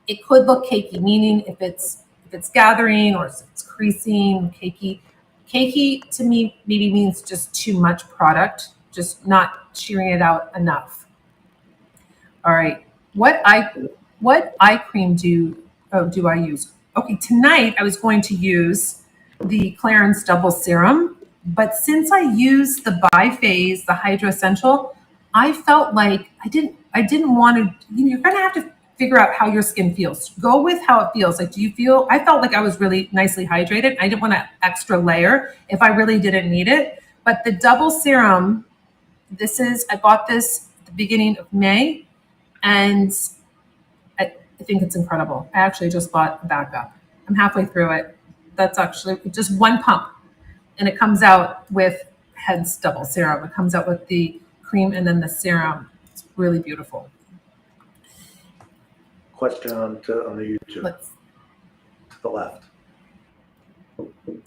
it could look cakey, meaning if it's gathering or if it's creasing, cakey. Cakey to me maybe means just too much product, just not shearing it out enough. All right, what eye cream do I use? Okay, tonight I was going to use the Clarins Double Serum, but since I used the Biphase, the Hydro Essential, I felt like I didn't want to. You're gonna have to figure out how your skin feels. Go with how it feels. Like, do you feel? I felt like I was really nicely hydrated. I didn't want an extra layer if I really didn't need it. But the Double Serum, I bought this at the beginning of May, and I think it's incredible. I actually just bought a backup. I'm halfway through it. That's actually just one pump, and it comes out with, hence Double Serum. It comes out with the cream and then the serum. It's really beautiful. Question on the YouTube. To the left. You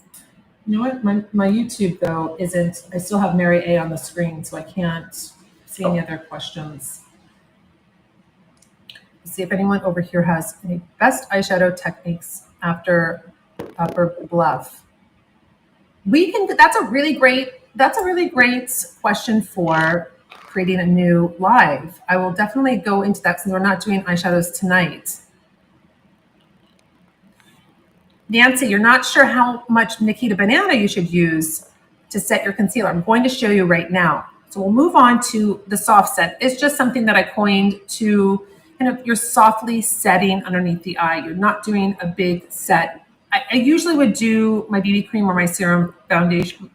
know what? My YouTube though isn't. I still have Mary A on the screen, so I can't see any other questions. Let's see if anyone over here has any best eyeshadow techniques after Upper Bluff. That's a really great question for creating a new live. I will definitely go into that since we're not doing eyeshadows tonight. Nancy, you're not sure how much Nikita Banana you should use to set your concealer. I'm going to show you right now. So we'll move on to the soft set. It's just something that I coined to kind of, you're softly setting underneath the eye. You're not doing a big set. I usually would do my BB cream or my serum foundation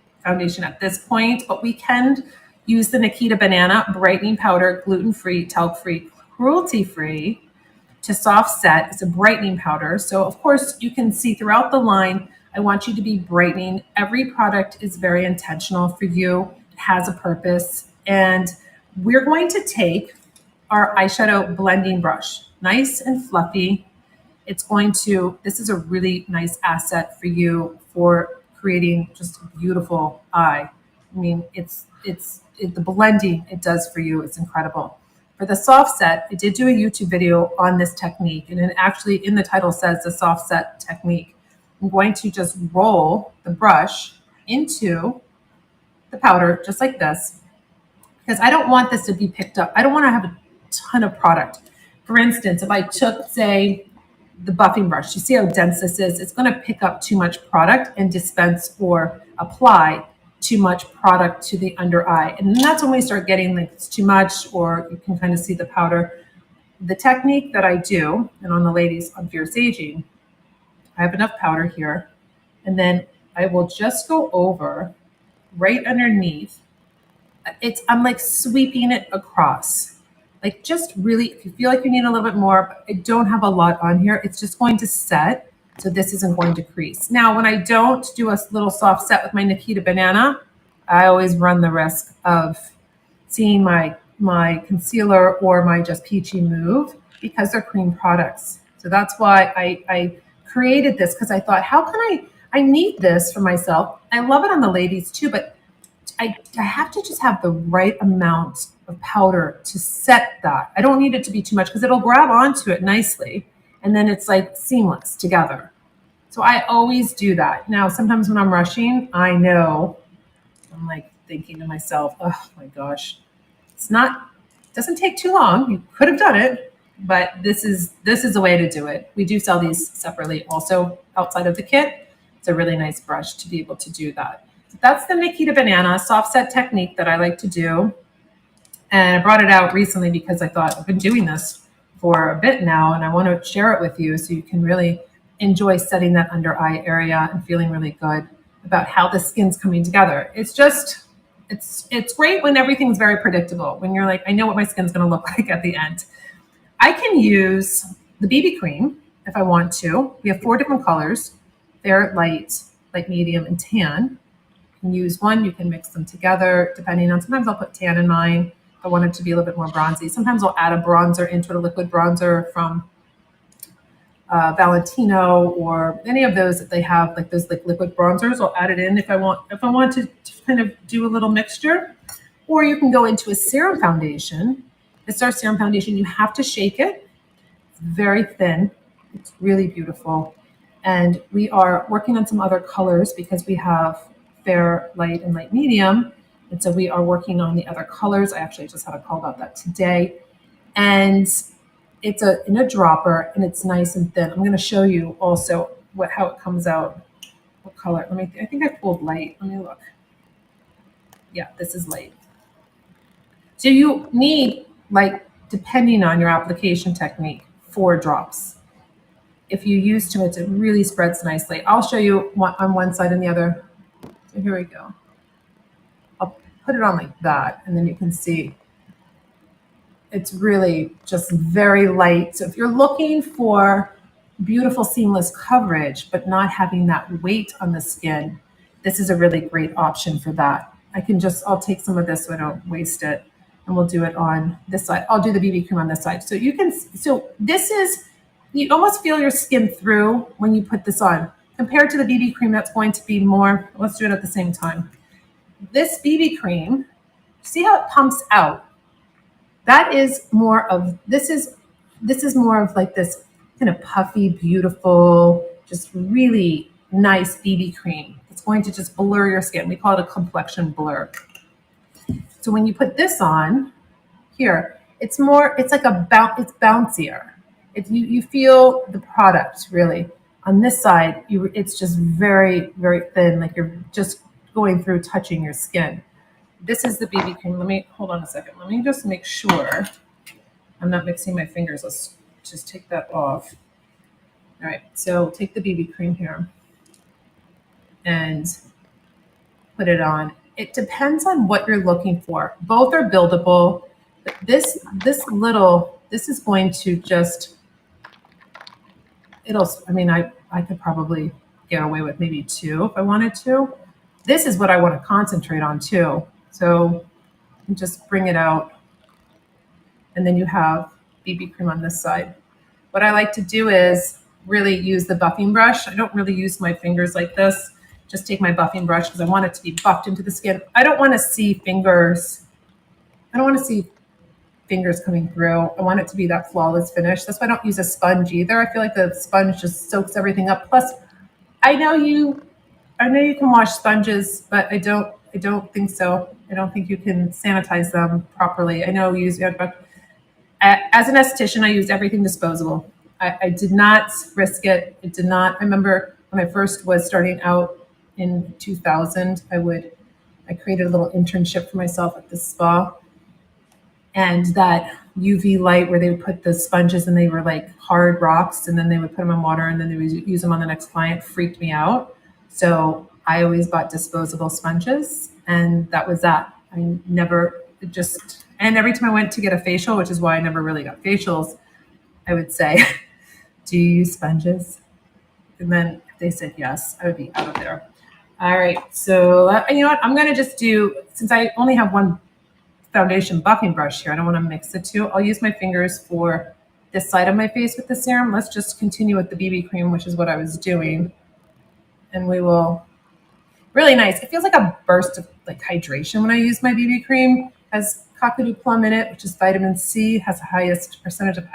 at this point, but we can use the Nikita Banana brightening powder, gluten-free, talc-free, cruelty-free, to soft set. It's a brightening powder. So of course you can see throughout the line, I want you to be brightening. Every product is very intentional for you. It has a purpose. And we're going to take our eyeshadow blending brush, nice and fluffy. This is a really nice asset for you for creating just a beautiful eye. I mean, the blending it does for you, it's incredible. For the soft set, I did do a YouTube video on this technique, and it actually in the title says the soft set technique. I'm going to just roll the brush into the powder just like this, because I don't want this to be picked up. I don't want to have a ton of product. For instance, if I took, say, the buffing brush, you see how dense this is? It's going to pick up too much product and dispense or apply too much product to the under eye. And that's when we start getting like it's too much, or you can kind of see the powder. The technique that I do, and on the ladies on Fierce Aging, I have enough powder here, and then I will just go over right underneath. I'm like sweeping it across. Like, just really, if you feel like you need a little bit more, I don't have a lot on here. It's just going to set, so this isn't going to crease. Now, when I don't do a little soft set with my Nikita Banana, I always run the risk of seeing my concealer or my Just Peachy move, because they're cream products. So that's why I created this, because I thought, how can I need this for myself. I love it on the ladies too, but I have to just have the right amount of powder to set that. I don't need it to be too much, because it'll grab onto it nicely, and then it's like seamless together. So I always do that. Now, sometimes when I'm rushing, I know I'm like thinking to myself, oh my gosh, it doesn't take too long. You could have done it, but this is the way to do it. We do sell these separately also outside of the kit. It's a really nice brush to be able to do that. So that's the Nikita Banana soft set technique that I like to do. And I brought it out recently because I thought, I've been doing this for a bit now, and I want to share it with you so you can really enjoy setting that under eye area and feeling really good about how the skin's coming together. It's great when everything's very predictable, when you're like, I know what my skin's going to look like at the end. I can use the BB cream if I want to. We have 4 different colors. They're light, medium, and tan. You can use one, you can mix them together depending on, sometimes I'll put tan in mine if I want it to be a little bit more bronzy. Sometimes I'll add a bronzer into it, a liquid bronzer from Valentino or any of those that they have, like those like liquid bronzers. I'll add it in if I want to kind of do a little mixture. Or you can go into a serum foundation. This is our serum foundation. You have to shake it. It's very thin. It's really beautiful. And we are working on some other colors because we have fair, light, and light medium. And so we are working on the other colors. I actually just had a call about that today. And it's in a dropper and it's nice and thin. I'm going to show you also how it comes out. What color? I think I pulled light. Let me look. Yeah, this is light. So you need, like, depending on your application technique, 4 drops. If you use too much, it really spreads nicely. I'll show you on one side and the other. So here we go. I'll put it on like that, and then you can see it's really just very light. So if you're looking for beautiful seamless coverage, but not having that weight on the skin, this is a really great option for that. I'll take some of this so I don't waste it, and we'll do it on this side. I'll do the BB cream on this side. So this is, you almost feel your skin through when you put this on. Compared to the BB cream, that's going to be more, let's do it at the same time. This BB cream, see how it pumps out? That is more of, this is more of like this kind of puffy, beautiful, just really nice BB cream. It's going to just blur your skin. We call it a complexion blur. So when you put this on here, it's like it's bouncier. You feel the product really. On this side, it's just very, very thin, like you're just going through touching your skin. This is the BB cream. Hold on a second. Let me just make sure I'm not mixing my fingers. Let's just take that off. All right, so take the BB cream here and put it on. It depends on what you're looking for. Both are buildable. This is going to just, I could probably get away with maybe 2 if I wanted to. This is what I want to concentrate on too. So just bring it out. And then you have BB cream on this side. What I like to do is really use the buffing brush. I don't really use my fingers like this. Just take my buffing brush because I want it to be buffed into the skin. I don't want to see fingers. I don't want to see fingers coming through. I want it to be that flawless finish. That's why I don't use a sponge either. I feel like the sponge just soaks everything up. Plus, I know you can wash sponges, but I don't think so. I don't think you can sanitize them properly. I know as an esthetician, I used everything disposable. I did not risk it. I remember when I first was starting out in 2000, I created a little internship for myself at this spa. And that UV light where they would put the sponges and they were like hard rocks, and then they would put them in water and then they would use them on the next client, freaked me out. So I always bought disposable sponges, and that was that. And every time I went to get a facial, which is why I never really got facials, I would say, do you use sponges? And then if they said yes, I would be out of there. All right, so you know what? I'm gonna just do, since I only have one foundation buffing brush here, I don't wanna mix the two. I'll use my fingers for this side of my face with the serum. Let's just continue with the BB cream, which is what I was doing. And we will, really nice. It feels like a burst of like hydration when I use my BB cream. It has Kakadu plum in it, which is vitamin C, has the highest percentage of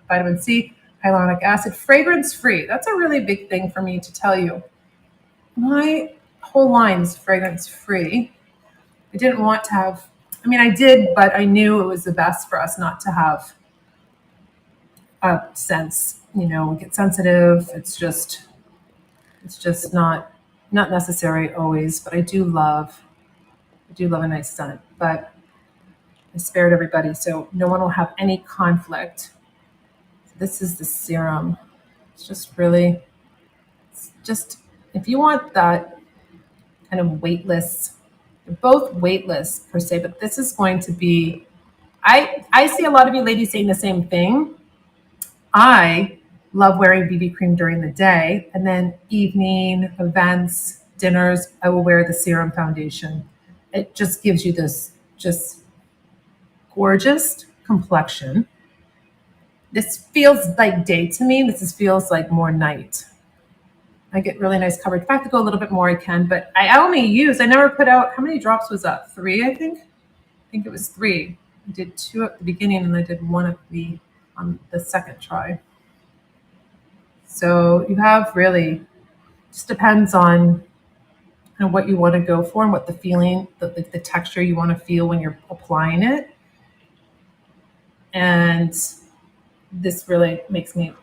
vitamin C, hyaluronic acid, fragrance free. That's a really big thing for me to tell you. My whole line is fragrance free. I didn't want to have, I did, but I knew it was the best for us not to have a scents. We get sensitive. It's just not necessary always, but I do love a nice scent. But I spared everybody so no one will have any conflict. So this is the serum. It's just if you want that kind of weightless, they're both weightless per se, but this is going to be, I see a lot of you ladies saying the same thing. I love wearing BB cream during the day, and then evening, events, dinners, I will wear the serum foundation. It just gives you this just gorgeous complexion. This feels like day to me. Feels like more night. I get really nice coverage. If I have to go a little bit more, I can, but I never put out, how many drops was that? 3, I think? I think it was 3. I did 2 at the beginning and I did 1 on the second try. So you have really, just depends on what you want to go for and what the feeling, the texture you want to feel when you're applying it. And this really makes me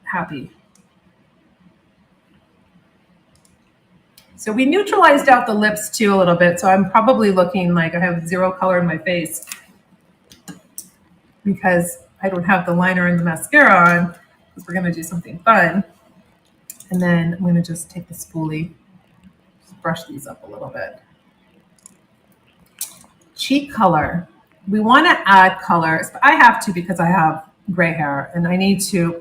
happy. So we neutralized out the lips too a little bit. So I'm probably looking like I have 0 color in my face because I don't have the liner and the mascara on, because we're going to do something fun. And then I'm going to just take the spoolie, just brush these up a little bit. Cheek color. We want to add color. I have to because I have gray hair and I need to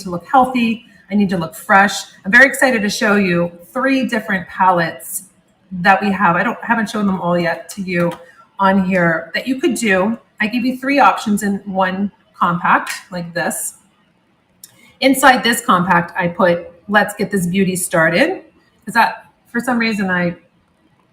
look healthy. I need to look fresh. I'm very excited to show you 3 different palettes that we have. I haven't shown them all yet to you on here that you could do. I give you 3 options in one compact like this. Inside this compact, I put, let's get this beauty started. Because that, for some reason, I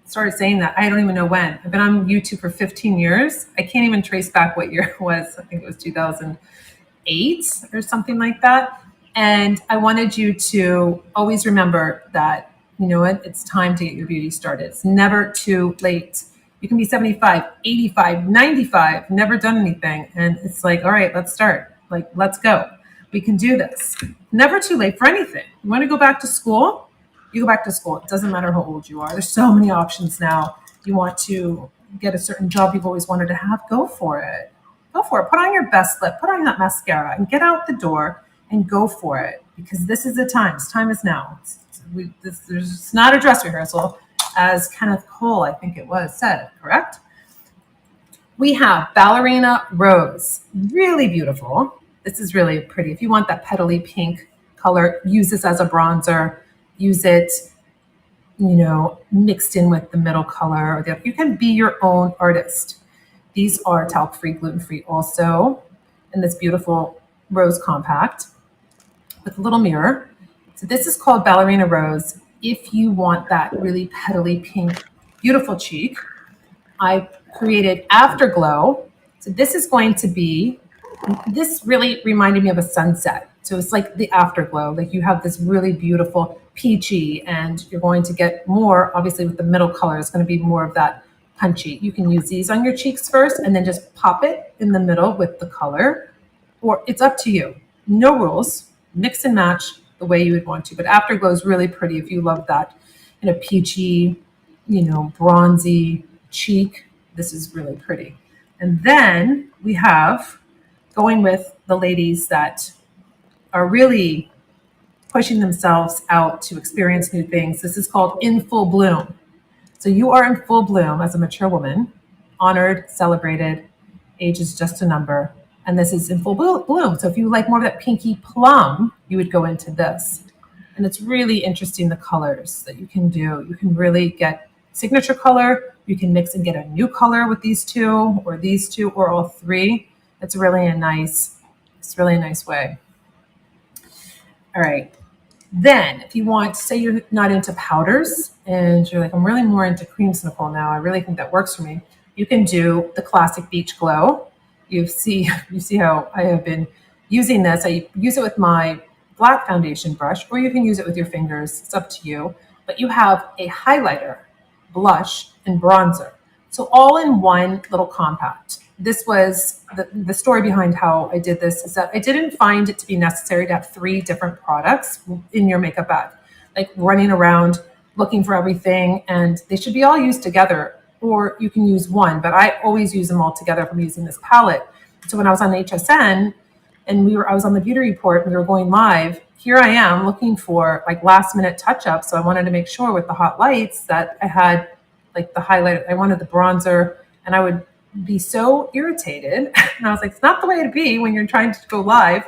started saying that. I don't even know when. I've been on YouTube for 15 years. I can't even trace back what year it was. I think it was 2008 or something like that. And I wanted you to always remember that, you know what, it's time to get your beauty started. It's never too late. You can be 75, 85, 95, never done anything. And it's like, all right, let's start. Like, let's go. We can do this. Never too late for anything. You want to go back to school? You go back to school. It doesn't matter how old you are. There's so many options now. You want to get a certain job you've always wanted to have, go for it. Go for it. Put on your best lip, put on that mascara, and get out the door and go for it. Because this is the time. This time is now. It's not a dress rehearsal, as Kenneth Cole, I think it was, said, correct? We have Ballerina Rose. Really beautiful. This is really pretty. If you want that petally pink color, use this as a bronzer. Use it, mixed in with the middle color. You can be your own artist. These are talc-free, gluten-free also. In this beautiful rose compact with a little mirror. So this is called Ballerina Rose. If you want that really petally pink, beautiful cheek, I created Afterglow. So this is going to be, this really reminded me of a sunset. So it's like the afterglow, like you have this really beautiful peachy, and you're going to get more, obviously with the middle color, it's going to be more of that punchy. You can use these on your cheeks first and then just pop it in the middle with the color, or it's up to you. No rules, mix and match the way you would want to. But Afterglow is really pretty if you love that peachy, bronzy cheek. This is really pretty. And then we have, going with the ladies that are really pushing themselves out to experience new things. This is called In Full Bloom. So you are in full bloom as a mature woman, honored, celebrated, age is just a number. And this is in full bloom. So if you like more of that pinky plum, you would go into this. And it's really interesting, the colors that you can do. You can really get signature color. You can mix and get a new color with these two, or all 3. It's really a nice way. All right. Then if you want, say you're not into powders and you're like, I'm really more into creams, Nicole, now. I really think that works for me. You can do the classic Beach Glow. You see how I have been using this. I use it with my black foundation brush, or you can use it with your fingers. It's up to you. But you have a highlighter, blush, and bronzer. So all in one little compact. This was the story behind how I did this, is that I didn't find it to be necessary to have 3 different products in your makeup bag, like running around looking for everything, and they should be all used together, or you can use one, but I always use them all together if I'm using this palette. So when I was on HSN and I was on the Beauty Report and we were going live, here I am looking for like last minute touch up. So I wanted to make sure with the hot lights that I had like the highlight, I wanted the bronzer, and I would be so irritated. And I was like, it's not the way to be when you're trying to go live.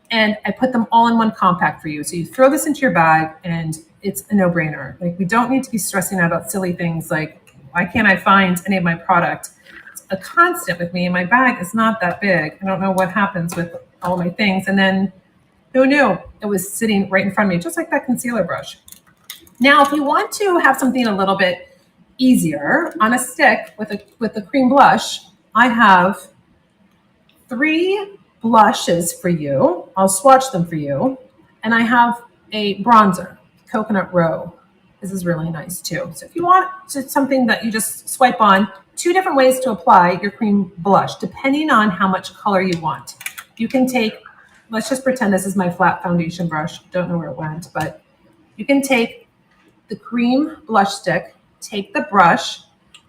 And I put them all in one compact for you. So you throw this into your bag and it's a no-brainer. Like, we don't need to be stressing out about silly things like, why can't I find any of my product? It's a constant with me, and my bag is not that big. I don't know what happens with all my things. And then who knew it was sitting right in front of me, just like that concealer brush. Now, if you want to have something a little bit easier on a stick with a cream blush, I have 3 blushes for you. I'll swatch them for you. And I have a bronzer, Coconut Row. This is really nice too. So if you want something that you just swipe on, 2 different ways to apply your cream blush, depending on how much color you want. You can take, let's just pretend this is my flat foundation brush. Don't know where it went, but you can take the cream blush stick, take the brush,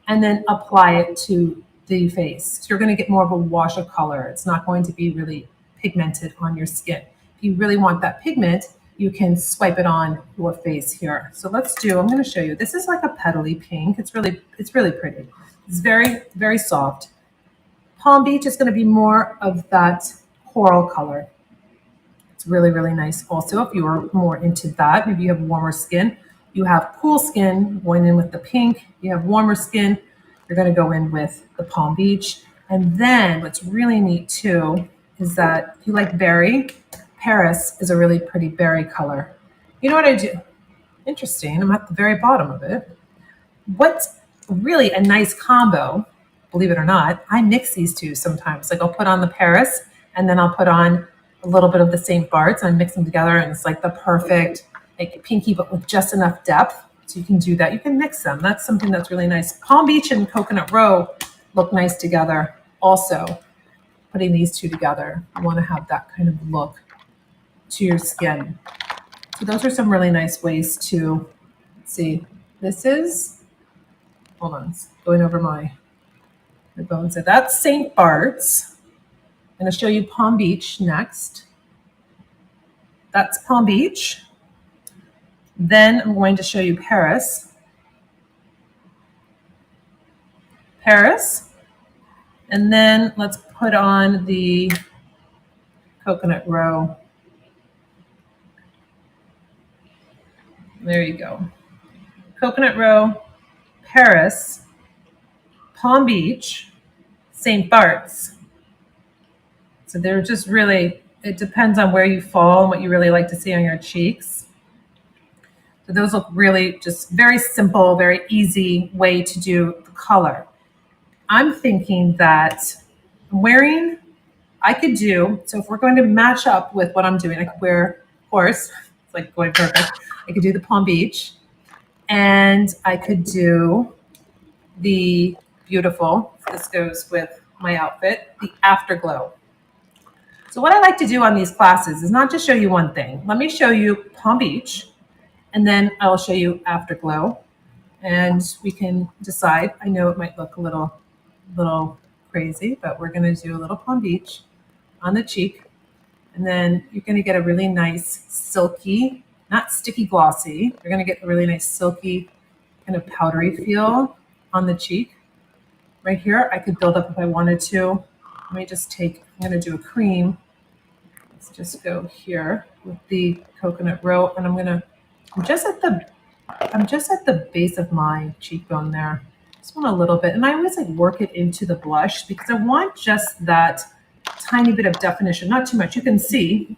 and then apply it to the face. So you're going to get more of a wash of color. It's not going to be really pigmented on your skin. If you really want that pigment, you can swipe it on your face here. So I'm going to show you. This is like a petally pink. It's really pretty. It's very, very soft. Palm Beach is going to be more of that coral color. It's really, really nice. Also, if you are more into that, maybe you have warmer skin, you have cool skin going in with the pink, you have warmer skin, you're going to go in with the Palm Beach. And then what's really neat too is that if you like berry, Paris is a really pretty berry color. You know what I do? Interesting. I'm at the very bottom of it. What's really a nice combo, believe it or not, I mix these two sometimes. Like I'll put on the Paris and then I'll put on a little bit of the St. Bart's and I mix them together and it's like the perfect like pinky but with just enough depth. So you can do that. You can mix them. That's something that's really nice. Palm Beach and Coconut Row look nice together. Also, putting these two together, you want to have that kind of look to your skin. So those are some really nice ways to see. This is, hold on, it's going over my bones. So that's St. Bart's. I'm going to show you Palm Beach next. That's Palm Beach. Then I'm going to show you Paris. And then let's put on the Coconut Row. There you go. Coconut Row, Paris, Palm Beach, St. Bart's. So they're just really, it depends on where you fall and what you really like to see on your cheeks. So those look really just very simple, very easy way to do the color. I'm thinking that I could do, so if we're going to match up with what I'm doing, I could wear, of course, it's like going perfect. I could do the Palm Beach and I could do the beautiful, this goes with my outfit, the Afterglow. So what I like to do on these classes is not just show you one thing. Let me show you Palm Beach and then I'll show you Afterglow and we can decide. I know it might look a little crazy, but we're going to do a little Palm Beach on the cheek. And then you're going to get a really nice silky, not sticky glossy. You're going to get a really nice silky kind of powdery feel on the cheek. Right here, I could build up if I wanted to. Let me just I'm going to do a cream. Let's just go here with the Coconut Row. And I'm just at the base of my cheekbone there. Just want a little bit. And I always like work it into the blush because I want just that tiny bit of definition, not too much. You can see.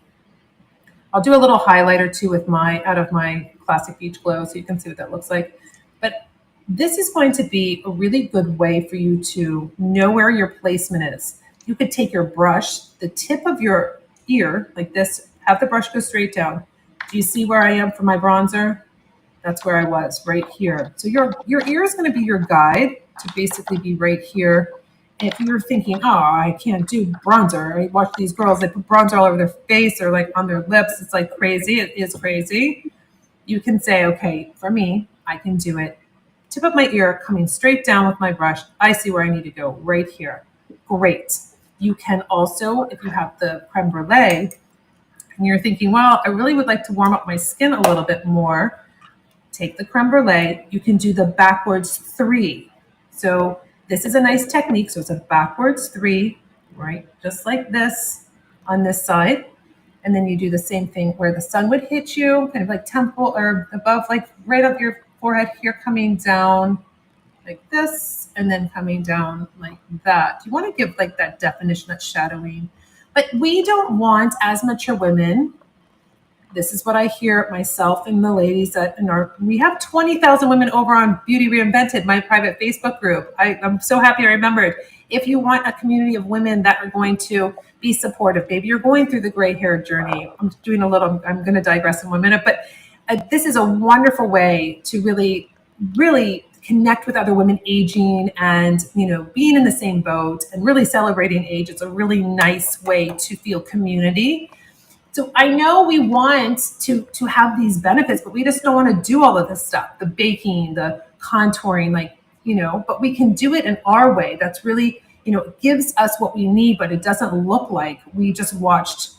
I'll do a little highlighter too out of my Classic Beach Glow so you can see what that looks like. But this is going to be a really good way for you to know where your placement is. You could take your brush, the tip of your ear like this, have the brush go straight down. Do you see where I am for my bronzer? That's where I was, right here. So your ear is going to be your guide to basically be right here. And if you're thinking, oh, I can't do bronzer. I watch these girls, they put bronzer all over their face or like on their lips. It's like crazy. It is crazy. You can say, okay, for me, I can do it. Tip of my ear coming straight down with my brush. I see where I need to go right here. Great. You can also, if you have the creme brulee and you're thinking, well, I really would like to warm up my skin a little bit more, take the creme brulee. You can do the backwards 3. So this is a nice technique. So it's a backwards 3, right? Just like this on this side. And then you do the same thing where the sun would hit you, kind of like temple or above, like right up your forehead here, coming down like this, and then coming down like that. You want to give like that definition, that shadowing. But we don't want, as mature women, this is what I hear myself and the ladies that we have 20,000 women over on Beauty Reinvented, my private Facebook group. I'm so happy I remembered. If you want a community of women that are going to be supportive, maybe you're going through the gray hair journey. I'm going to digress in 1 minute, but this is a wonderful way to really, really connect with other women aging and, being in the same boat and really celebrating age. It's a really nice way to feel community. So I know we want to have these benefits, but we just don't want to do all of this stuff, the baking, the contouring, but we can do it in our way. That's really, it gives us what we need, but it doesn't look like we just watched,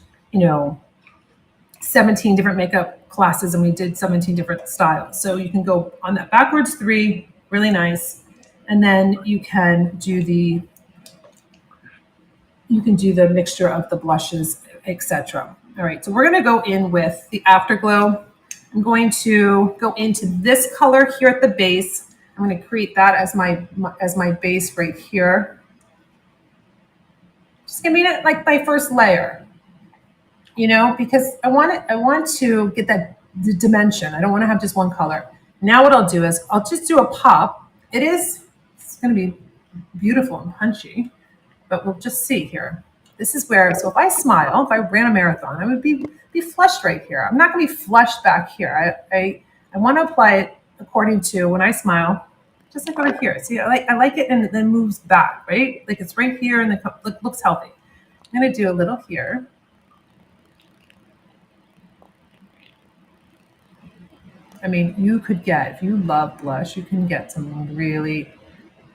17 different makeup classes and we did 17 different styles. So you can go on that backwards 3, really nice. And then you can do the mixture of the blushes, etc. All right, so we're going to go in with the Afterglow. I'm going to go into this color here at the base. I'm going to create that as my base right here. Just give me it like my first layer, because I want to get the dimension. I don't want to have just one color. Now what I'll do is I'll just do a pop. It's going to be beautiful and punchy, but we'll just see here. This is where, so if I smile, if I ran a marathon, I would be flushed right here. I'm not going to be flushed back here. I want to apply it according to when I smile, just like over here. See, I like it and it then moves back, right? Like it's right here and it looks healthy. I'm going to do a little here. I mean, you could get, if you love blush, you can get some really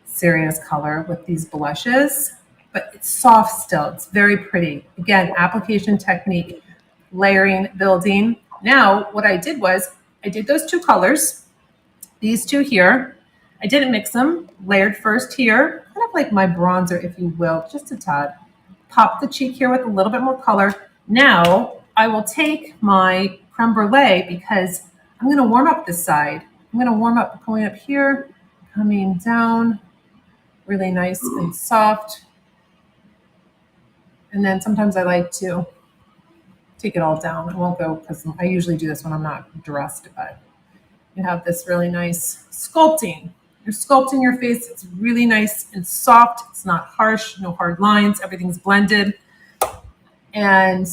serious color with these blushes. But it's soft still. It's very pretty. Again, application technique, layering, building. Now, what I did was I did those 2 colors, these 2 here. I didn't mix them, layered first here, kind of like my bronzer, if you will, just a tad. Pop the cheek here with a little bit more color. Now, I will take my creme brulee because I'm going to warm up this side. I'm going to warm up going up here, coming down, really nice and soft. And then sometimes I like to take it all down. I won't go because I usually do this when I'm not dressed, but you have this really nice sculpting. You're sculpting your face. It's really nice and soft. It's not harsh, no hard lines. Everything's blended. And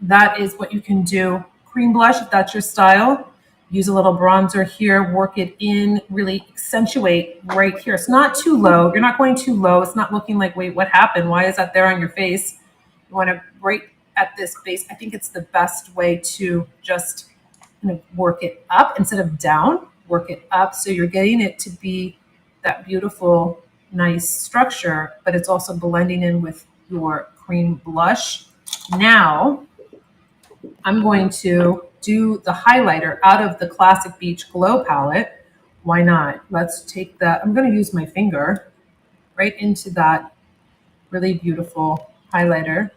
that is what you can do. Cream blush, if that's your style. Use a little bronzer here, work it in, really accentuate right here. It's not too low. You're not going too low. It's not looking like, wait, what happened? Why is that there on your face? You want to right at this base. I think it's the best way to just kind of work it up instead of down, work it up. So you're getting it to be that beautiful, nice structure, but it's also blending in with your cream blush. Now, I'm going to do the highlighter out of the Classic Beach Glow palette. Why not? Let's take that. I'm going to use my finger right into that really beautiful highlighter.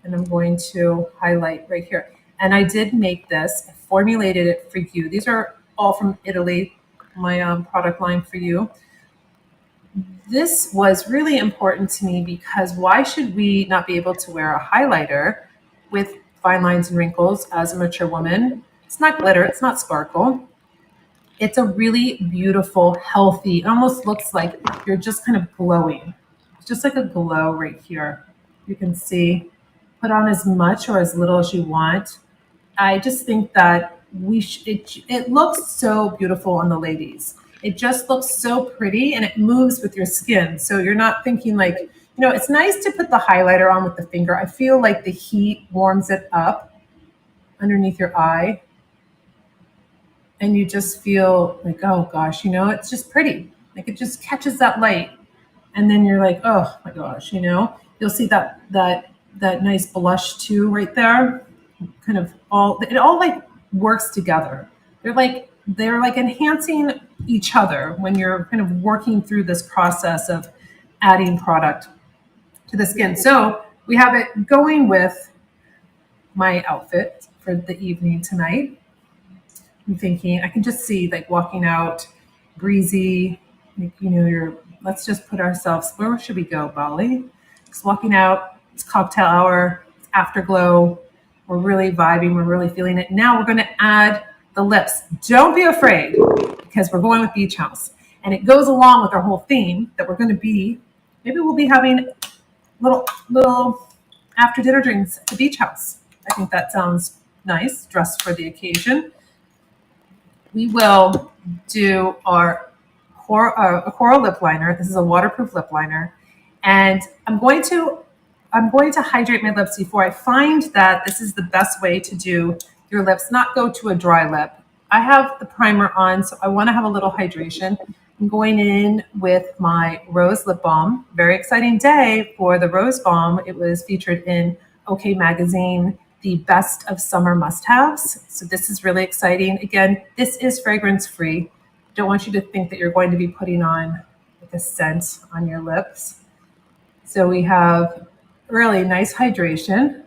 And I'm going to highlight right here. And I did make this. I formulated it for you. These are all from Italy, my product line for you. This was really important to me because why should we not be able to wear a highlighter with fine lines and wrinkles as a mature woman? It's not glitter, it's not sparkle. It's a really beautiful, healthy, it almost looks like you're just kind of glowing. It's just like a glow right here. You can see, put on as much or as little as you want. I just think that it looks so beautiful on the ladies. It just looks so pretty and it moves with your skin. So you're not thinking like, it's nice to put the highlighter on with the finger. I feel like the heat warms it up underneath your eye. And you just feel like, oh gosh, it's just pretty. Like it just catches that light. And then you're like, oh my gosh, you'll see that nice blush too right there. Kind of it all like works together. They're like enhancing each other when you're kind of working through this process of adding product to the skin. So we have it going with my outfit for the evening tonight. I'm thinking I can just see like walking out breezy, like, let's just put ourselves, where should we go, Bali? Just walking out It's cocktail hour, it's afterglow. We're really vibing, we're really feeling it. Now we're gonna add the lips. Don't be afraid because we're going with Beach House. And it goes along with our whole theme that we're gonna be, maybe we'll be having little after dinner drinks at the Beach House. I think that sounds nice, dressed for the occasion. We will do our coral lip liner. This is a waterproof lip liner. And I'm going to hydrate my lips before. I find that this is the best way to do your lips, not go to a dry lip. I have the primer on, so I want to have a little hydration. I'm going in with my rose lip balm. Very exciting day for the rose balm. It was featured in OK Magazine, the best of summer must-haves. So this is really exciting. Again, this is fragrance free. Don't want you to think that you're going to be putting on like a scent on your lips. So we have really nice hydration.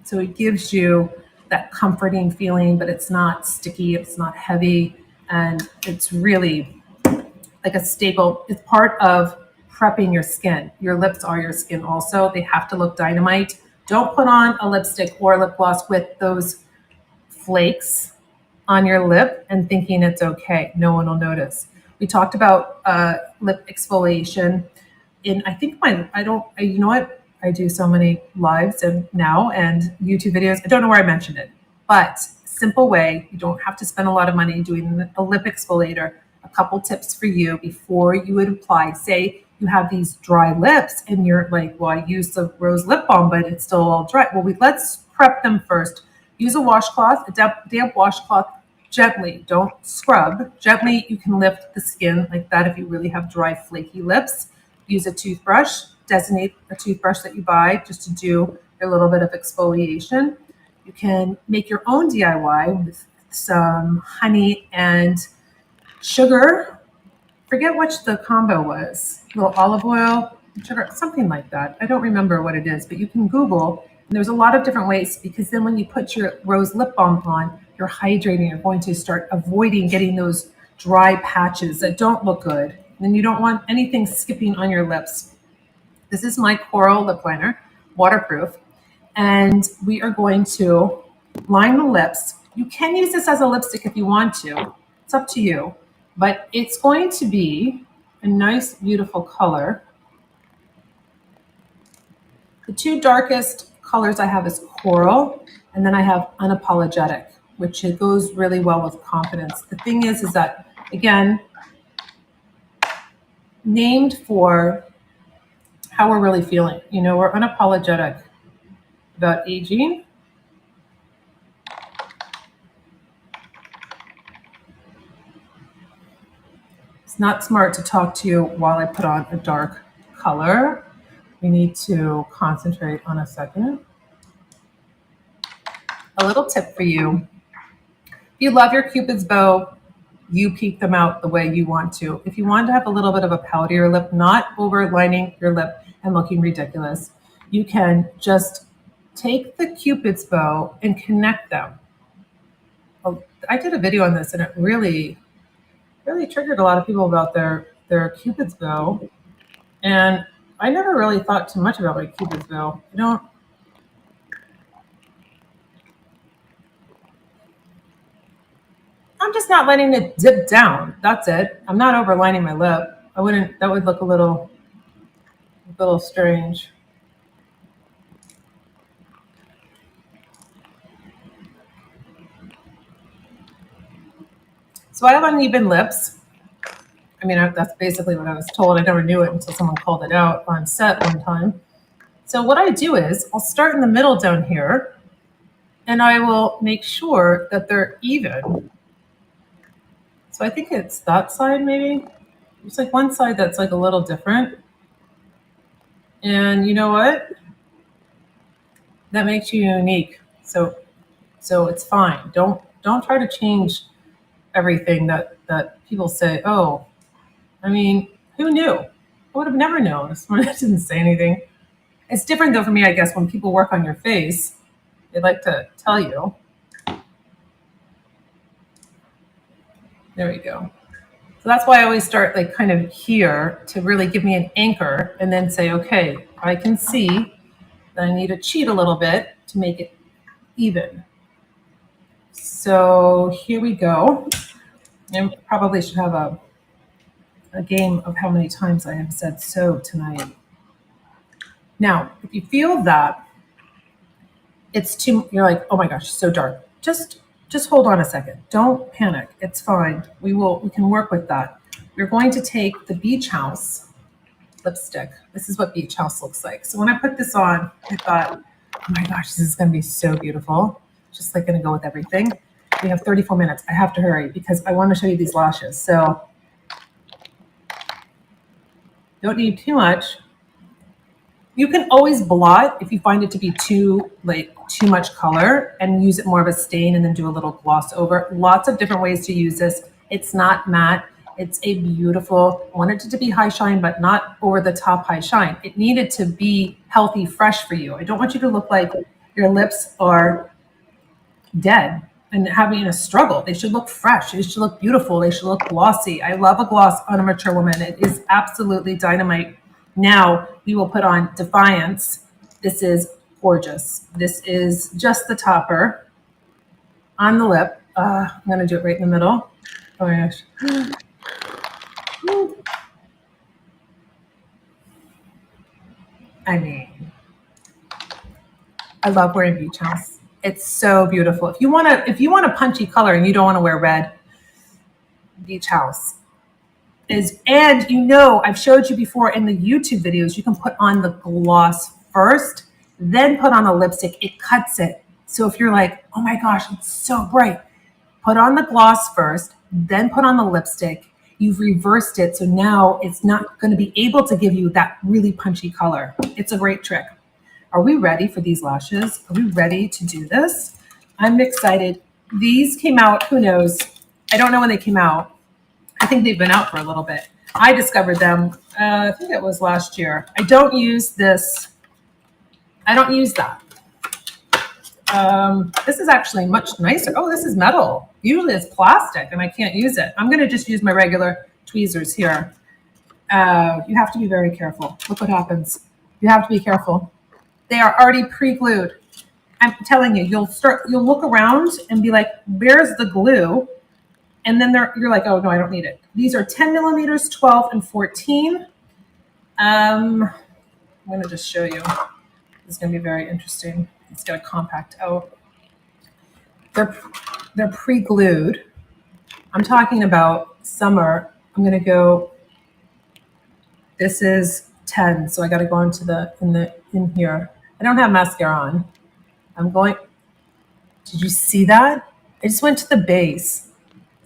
So it gives you that comforting feeling, but it's not sticky, it's not heavy, and it's really like a staple. It's part of prepping your skin. Your lips are your skin also. They have to look dynamite. Don't put on a lipstick or a lip gloss with those flakes on your lip and thinking it's okay. No one will notice. We talked about lip exfoliation in, I think you know what? I do so many lives and YouTube videos. I don't know where I mentioned it, but simple way. You don't have to spend a lot of money doing a lip exfoliator. A couple tips for you before you would apply. Say you have these dry lips and you're like, well, I used the rose lip balm, but it's still all dry. Well, let's prep them first. Use a washcloth, a damp washcloth, gently. Don't scrub. Gently, you can lift the skin like that if you really have dry, flaky lips. Use a toothbrush. Designate a toothbrush that you buy just to do a little bit of exfoliation. You can make your own DIY with some honey and sugar. Forget which the combo was. A little olive oil, sugar, something like that. I don't remember what it is, but you can Google. And there's a lot of different ways because then when you put your rose lip balm on, you're hydrating. You're going to start avoiding getting those dry patches that don't look good. And then you don't want anything skipping on your lips. This is my coral lip liner, waterproof. And we are going to line the lips. You can use this as a lipstick if you want to. It's up to you. But it's going to be a nice, beautiful color. The two darkest colors I have is coral, and then I have unapologetic, which it goes really well with confidence. The thing is that, again, named for how we're really feeling. You know, we're unapologetic about aging. It's not smart to talk to you while I put on a dark color. We need to concentrate on a second. A little tip for you. If you love your Cupid's bow, you peek them out the way you want to. If you want to have a little bit of a poutier lip, not overlining your lip and looking ridiculous, you can just take the Cupid's bow and connect them. I did a video on this and it really triggered a lot of people about their Cupid's bow. And I never really thought too much about my Cupid's bow. I'm just not letting it dip down. That's it. I'm not overlining my lip. That would look a little strange. So I have uneven lips. I mean, that's basically what I was told. I never knew it until someone called it out on set one time. So what I do is I'll start in the middle down here and I will make sure that they're even. So I think it's that side maybe. There's like one side that's like a little different. And you know what? That makes you unique. So it's fine. Don't try to change everything that people say. Oh, I mean, who knew? I would have never known if someone didn't say anything. It's different though for me, I guess, when people work on your face, they like to tell you. There we go. So that's why I always start like kind of here to really give me an anchor and then say, okay, I can see that I need to cheat a little bit to make it even. So here we go. And probably should have a game of how many times I have said so tonight. Now, if you feel that it's too, you're like, oh my gosh, so dark. Just hold on a second. Don't panic. It's fine. We can work with that. We're going to take the Beach House lipstick. This is what Beach House looks like. So when I put this on, I thought, oh my gosh, this is going to be so beautiful. Just like going to go with everything. We have 34 minutes. I have to hurry because I want to show you these lashes. So don't need too much. You can always blot if you find it to be too much color and use it more of a stain and then do a little gloss over. Lots of different ways to use this. It's not matte. It's a beautiful, I wanted it to be high shine, but not over the top high shine. It needed to be healthy, fresh for you. I don't want you to look like your lips are dead and having a struggle. They should look fresh. They should look beautiful. They should look glossy. I love a gloss on a mature woman. It is absolutely dynamite. Now we will put on Defiance. This is gorgeous. This is just the topper on the lip. I'm going to do it right in the middle. Oh my gosh. I mean, I love wearing Beach House. It's so beautiful. If you want a punchy color and you don't want to wear red, Beach House is, and I've showed you before in the YouTube videos, you can put on the gloss first, then put on a lipstick. It cuts it. So if you're like, oh my gosh, it's so bright, put on the gloss first, then put on the lipstick. You've reversed it. So now it's not going to be able to give you that really punchy color. It's a great trick. Are we ready for these lashes? Are we ready to do this? I'm excited. These came out, who knows? I don't know when they came out. I think they've been out for a little bit. I discovered them, I think it was last year. I don't use this. I don't use that. This is actually much nicer. Oh, this is metal. Usually it's plastic and I can't use it. I'm going to just use my regular tweezers here. You have to be very careful. Look what happens. You have to be careful. They are already pre-glued. I'm telling you, you'll look around and be like, where's the glue? And then you're like, oh no, I don't need it. These are 10 millimeters, 12 and 14. I'm going to just show you. This is going to be very interesting. It's got a compact out. They're pre-glued. I'm talking about summer. I'm going to go, this is 10. So I got to go into in here. I don't have mascara on. I'm going, did you see that? I just went to the base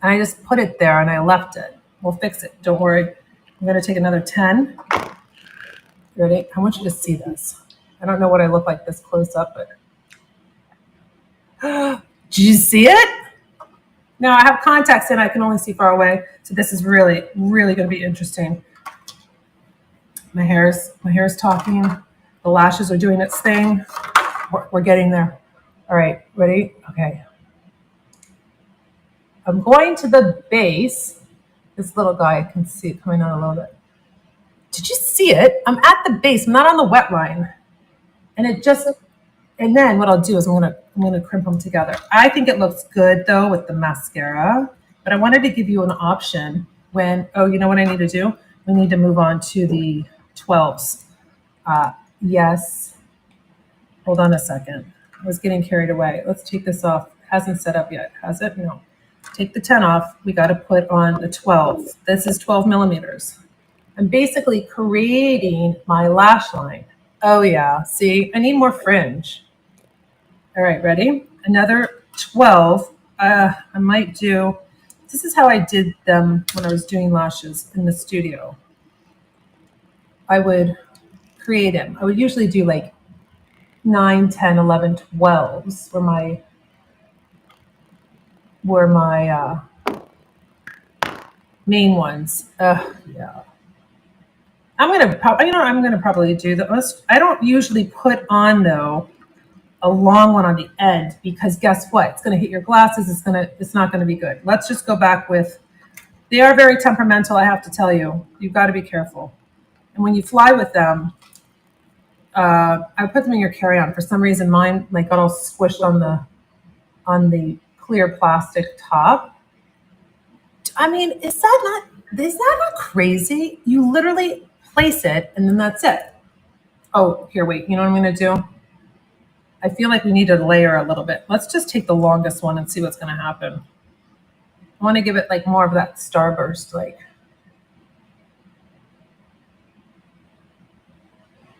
and I just put it there and I left it. We'll fix it. Don't worry. I'm going to take another 10. Ready? I want you to see this. I don't know what I look like this close up, but did you see it? Now I have contacts in. I can only see far away. So this is really, really going to be interesting. My hair is talking. The lashes are doing its thing. We're getting there. All right, ready? Okay. I'm going to the base. This little guy, I can see it coming out a little bit. Did you see it? I'm at the base. I'm not on the wet line. And then what I'll do is I'm gonna crimp them together. I think it looks good though with the mascara, but I wanted to give you an option when, oh, you know what I need to do? We need to move on to the 12s. Yes. Hold on a second. I was getting carried away. Let's take this off. Hasn't set up yet, has it? No. Take the 10 off. We got to put on the 12. This is 12 millimeters. I'm basically creating my lash line. Oh yeah, see, I need more fringe. All right, ready? Another 12. I might do, this is how I did them when I was doing lashes in the studio. I would create them. I would usually do like 9, 10, 11, 12s were my main ones. Yeah. I'm gonna probably do the. I don't usually put on though a long one on the end because guess what? It's gonna hit your glasses. It's not gonna be good. Let's just go back with They are very temperamental, I have to tell you. You've got to be careful. And when you fly with them, I put them in your carry-on. For some reason, mine like got all squished on the clear plastic top. I mean, is that not crazy? You literally place it and then that's it. Oh, here, wait. You know what I'm going to do? I feel like we need to layer a little bit. Let's just take the longest one and see what's going to happen. I want to give it like more of that starburst, like.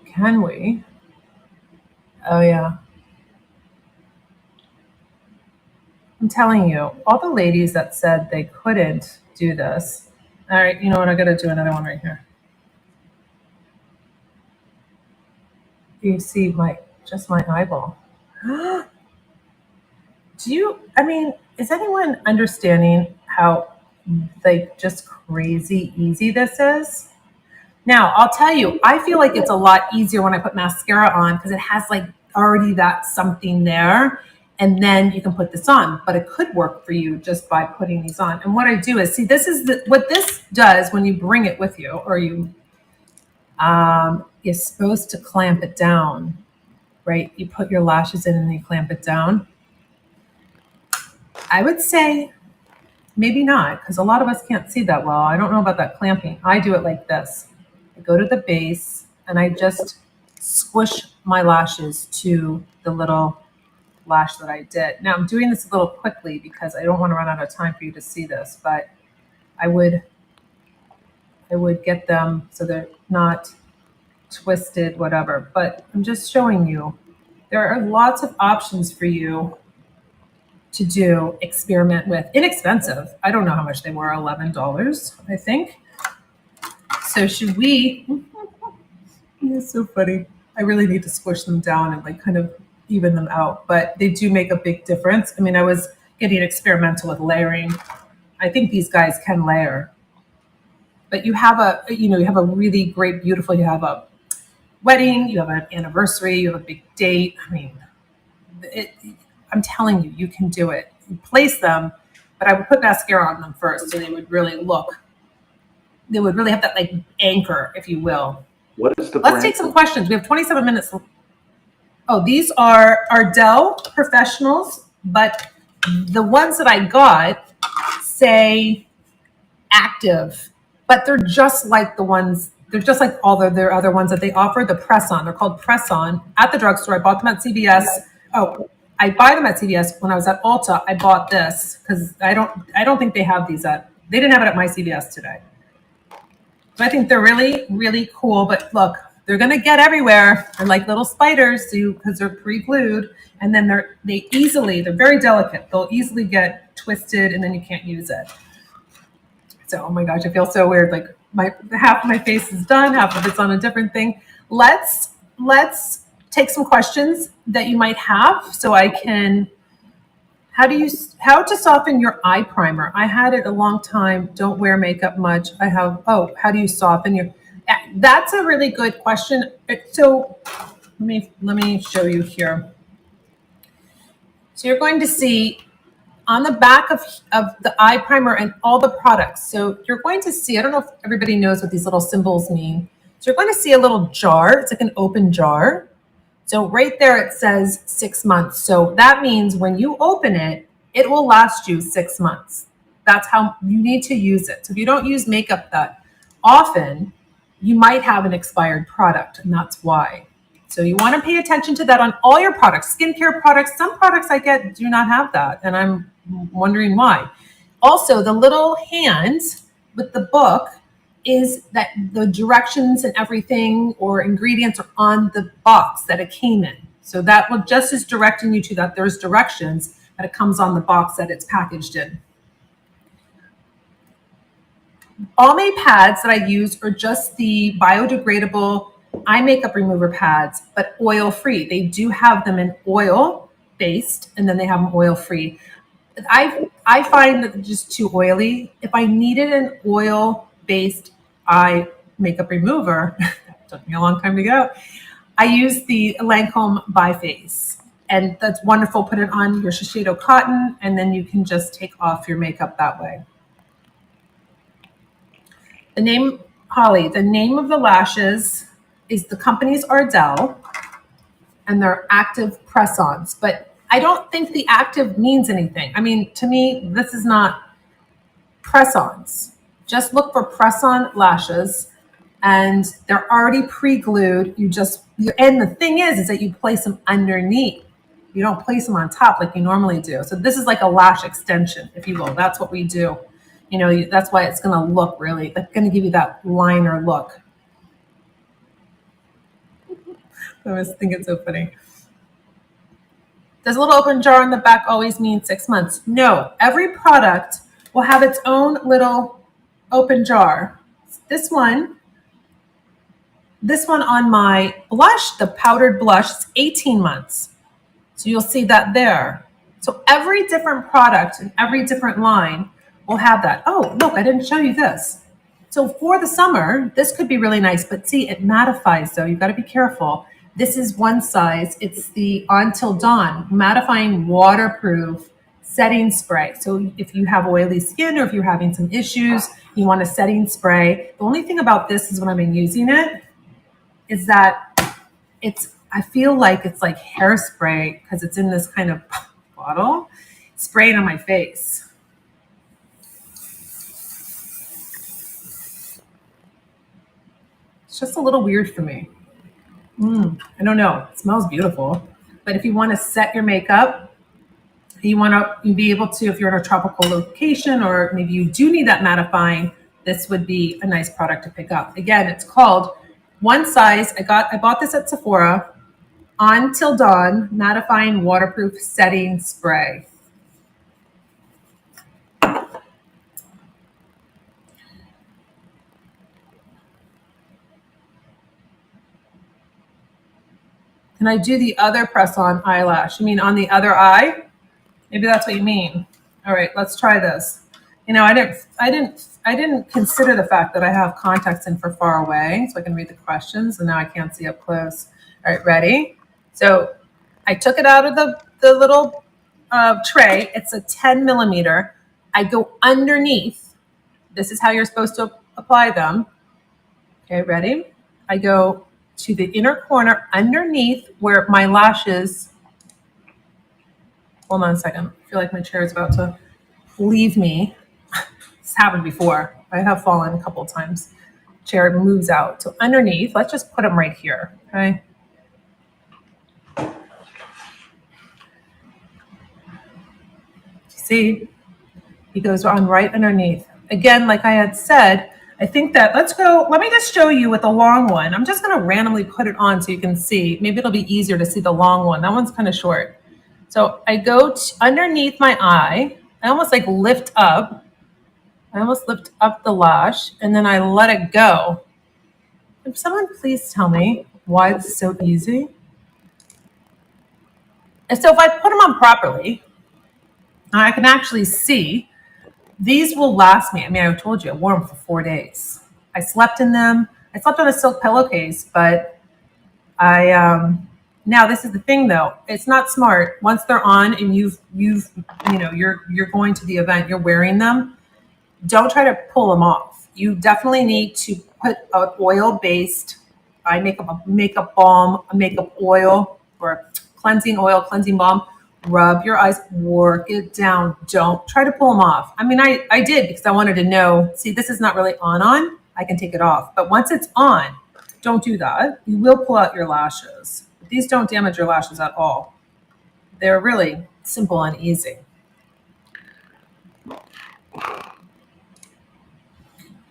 Can we? Oh yeah. I'm telling you, all the ladies that said they couldn't do this. All right, you know what? I'm gonna do another one right here. You see just my eyeball. I mean, is anyone understanding how like just crazy easy this is? Now, I'll tell you, I feel like it's a lot easier when I put mascara on because it has like already that something there. And then you can put this on, but it could work for you just by putting these on. And what I do is, see, this is what this does when you bring it with you, or you're supposed to clamp it down, right? You put your lashes in and you clamp it down. I would say maybe not, because a lot of us can't see that well. I don't know about that clamping. I do it like this. I go to the base and I just squish my lashes to the little lash that I did. Now I'm doing this a little quickly because I don't want to run out of time for you to see this, but I would get them so they're not twisted, whatever. But I'm just showing you there are lots of options for you to do, experiment with. Inexpensive. I don't know how much they were, $11, I think. So should we? It's so funny. I really need to squish them down and like kind of even them out, but they do make a big difference. I mean, I was getting experimental with layering. I think these guys can layer, but you have a really great, beautiful, you have a wedding, you have an anniversary, you have a big date. I mean, I'm telling you, you can do it. You place them, but I would put mascara on them first so they would really have that like anchor, if you will. What is the Let's brand? take some questions. We have 27 minutes. Oh, these are Ardell Professionals, but the ones that I got say active, but they're just like all their other ones that they offer, the press-on. They're called press-on at the drugstore. I bought them at CVS. Oh, I buy them at CVS. When I was at Ulta, I bought this because I don't think they have these they didn't have it at my CVS today. So I think they're really, really cool, but look, they're going to get everywhere. They're like little spiders because they're pre-glued, and then they're very delicate. They'll easily get twisted and then you can't use it. So, oh my gosh, I feel so weird. Like half of my face is done, half of it's on a different thing. Let's take some questions that you might have so I can. How to soften your eye primer? I had it a long time. Don't wear makeup much. How do you soften your? That's a really good question. So let me show you here. So you're going to see on the back of the eye primer and all the products. So you're going to see, I don't know if everybody knows what these little symbols mean. So you're going to see a little jar. It's like an open jar. So right there, it says 6 months. So that means when you open it, it will last you 6 months. That's how you need to use it. So if you don't use makeup that often, you might have an expired product, and that's why. So you want to pay attention to that on all your products, skincare products. Some products I get do not have that, and I'm wondering why. Also, the little hands with the book is that the directions and everything or ingredients are on the box that it came in. So that will just is directing you to that there's directions that it comes on the box that it's packaged in. All my pads that I use are just the biodegradable eye makeup remover pads, but oil-free. They do have them in oil-based, and then they have them oil-free. I find that they're just too oily. If I needed an oil-based eye makeup remover, it took me a long time to go, I use the Lancome Biface. And that's wonderful. Put it on your Shiseido cotton, and then you can just take off your makeup that way. The name, Holly, the name of the lashes is, the company's Ardell, and they're active press-ons. But I don't think the active means anything. I mean, to me, this is not press-ons. Just look for press-on lashes, and they're already pre-glued. And the thing is that you place them underneath. You don't place them on top like you normally do. So this is like a lash extension, if you will. That's what we do. You know, that's why it's going to look really, it's going to give you that liner look. I always think it's so funny. Does a little open jar in the back always mean 6 months? No, every product will have its own little open jar. This one on my blush, the powdered blush, is 18 months. So you'll see that there. So every different product and every different line will have that. Oh, look, I didn't show you this. So for the summer, this could be really nice, but see, it mattifies though. You've got to be careful. This is one size. It's the Until Dawn mattifying waterproof setting spray. So if you have oily skin or if you're having some issues, you want a setting spray. The only thing about this is when I've been using it is that I feel like it's like hairspray because it's in this kind of bottle, spraying on my face. It's just a little weird for me. I don't know. It smells beautiful. But if you want to set your makeup, you want to be able to, if you're in a tropical location or maybe you do need that mattifying, this would be a nice product to pick up. Again, it's called one size. I bought this at Sephora. Until Dawn mattifying waterproof setting spray. Can I do the other press-on eyelash? You mean on the other eye? Maybe that's what you mean. All right, let's try this. You know, I didn't consider the fact that I have contacts in for far away, so I can read the questions, and now I can't see up close. All right, ready? So I took it out of the little tray. It's a 10 millimeter. I go underneath. This is how you're supposed to apply them. Okay, ready? I go to the inner corner underneath where my lashes. Hold on a second. I feel like my chair is about to leave me. This happened before. I have fallen a couple of times. Chair moves out. So underneath, let's just put them right here. Okay. See, he goes on right underneath. Again, like I had said, I think that, let me just show you with the long one. I'm just going to randomly put it on so you can see. Maybe it'll be easier to see the long one. That one's kind of short. So I go underneath my eye. I almost like lift up. I almost lift up the lash and then I let it go. Can someone please tell me why it's so easy? And so if I put them on properly, I can actually see these will last me. I mean, I told you I wore them for 4 days. I slept in them. I slept on a silk pillowcase, but now this is the thing though. It's not smart. Once they're on and you're going to the event, you're wearing them, don't try to pull them off. You definitely need to put an oil-based, I make up a makeup balm, a makeup oil, or cleansing oil, cleansing balm. Rub your eyes, work it down. Don't try to pull them off. I mean, I did because I wanted to know, see, this is not really on. I can take it off. But once it's on, don't do that. You will pull out your lashes. These don't damage your lashes at all. They're really simple and easy.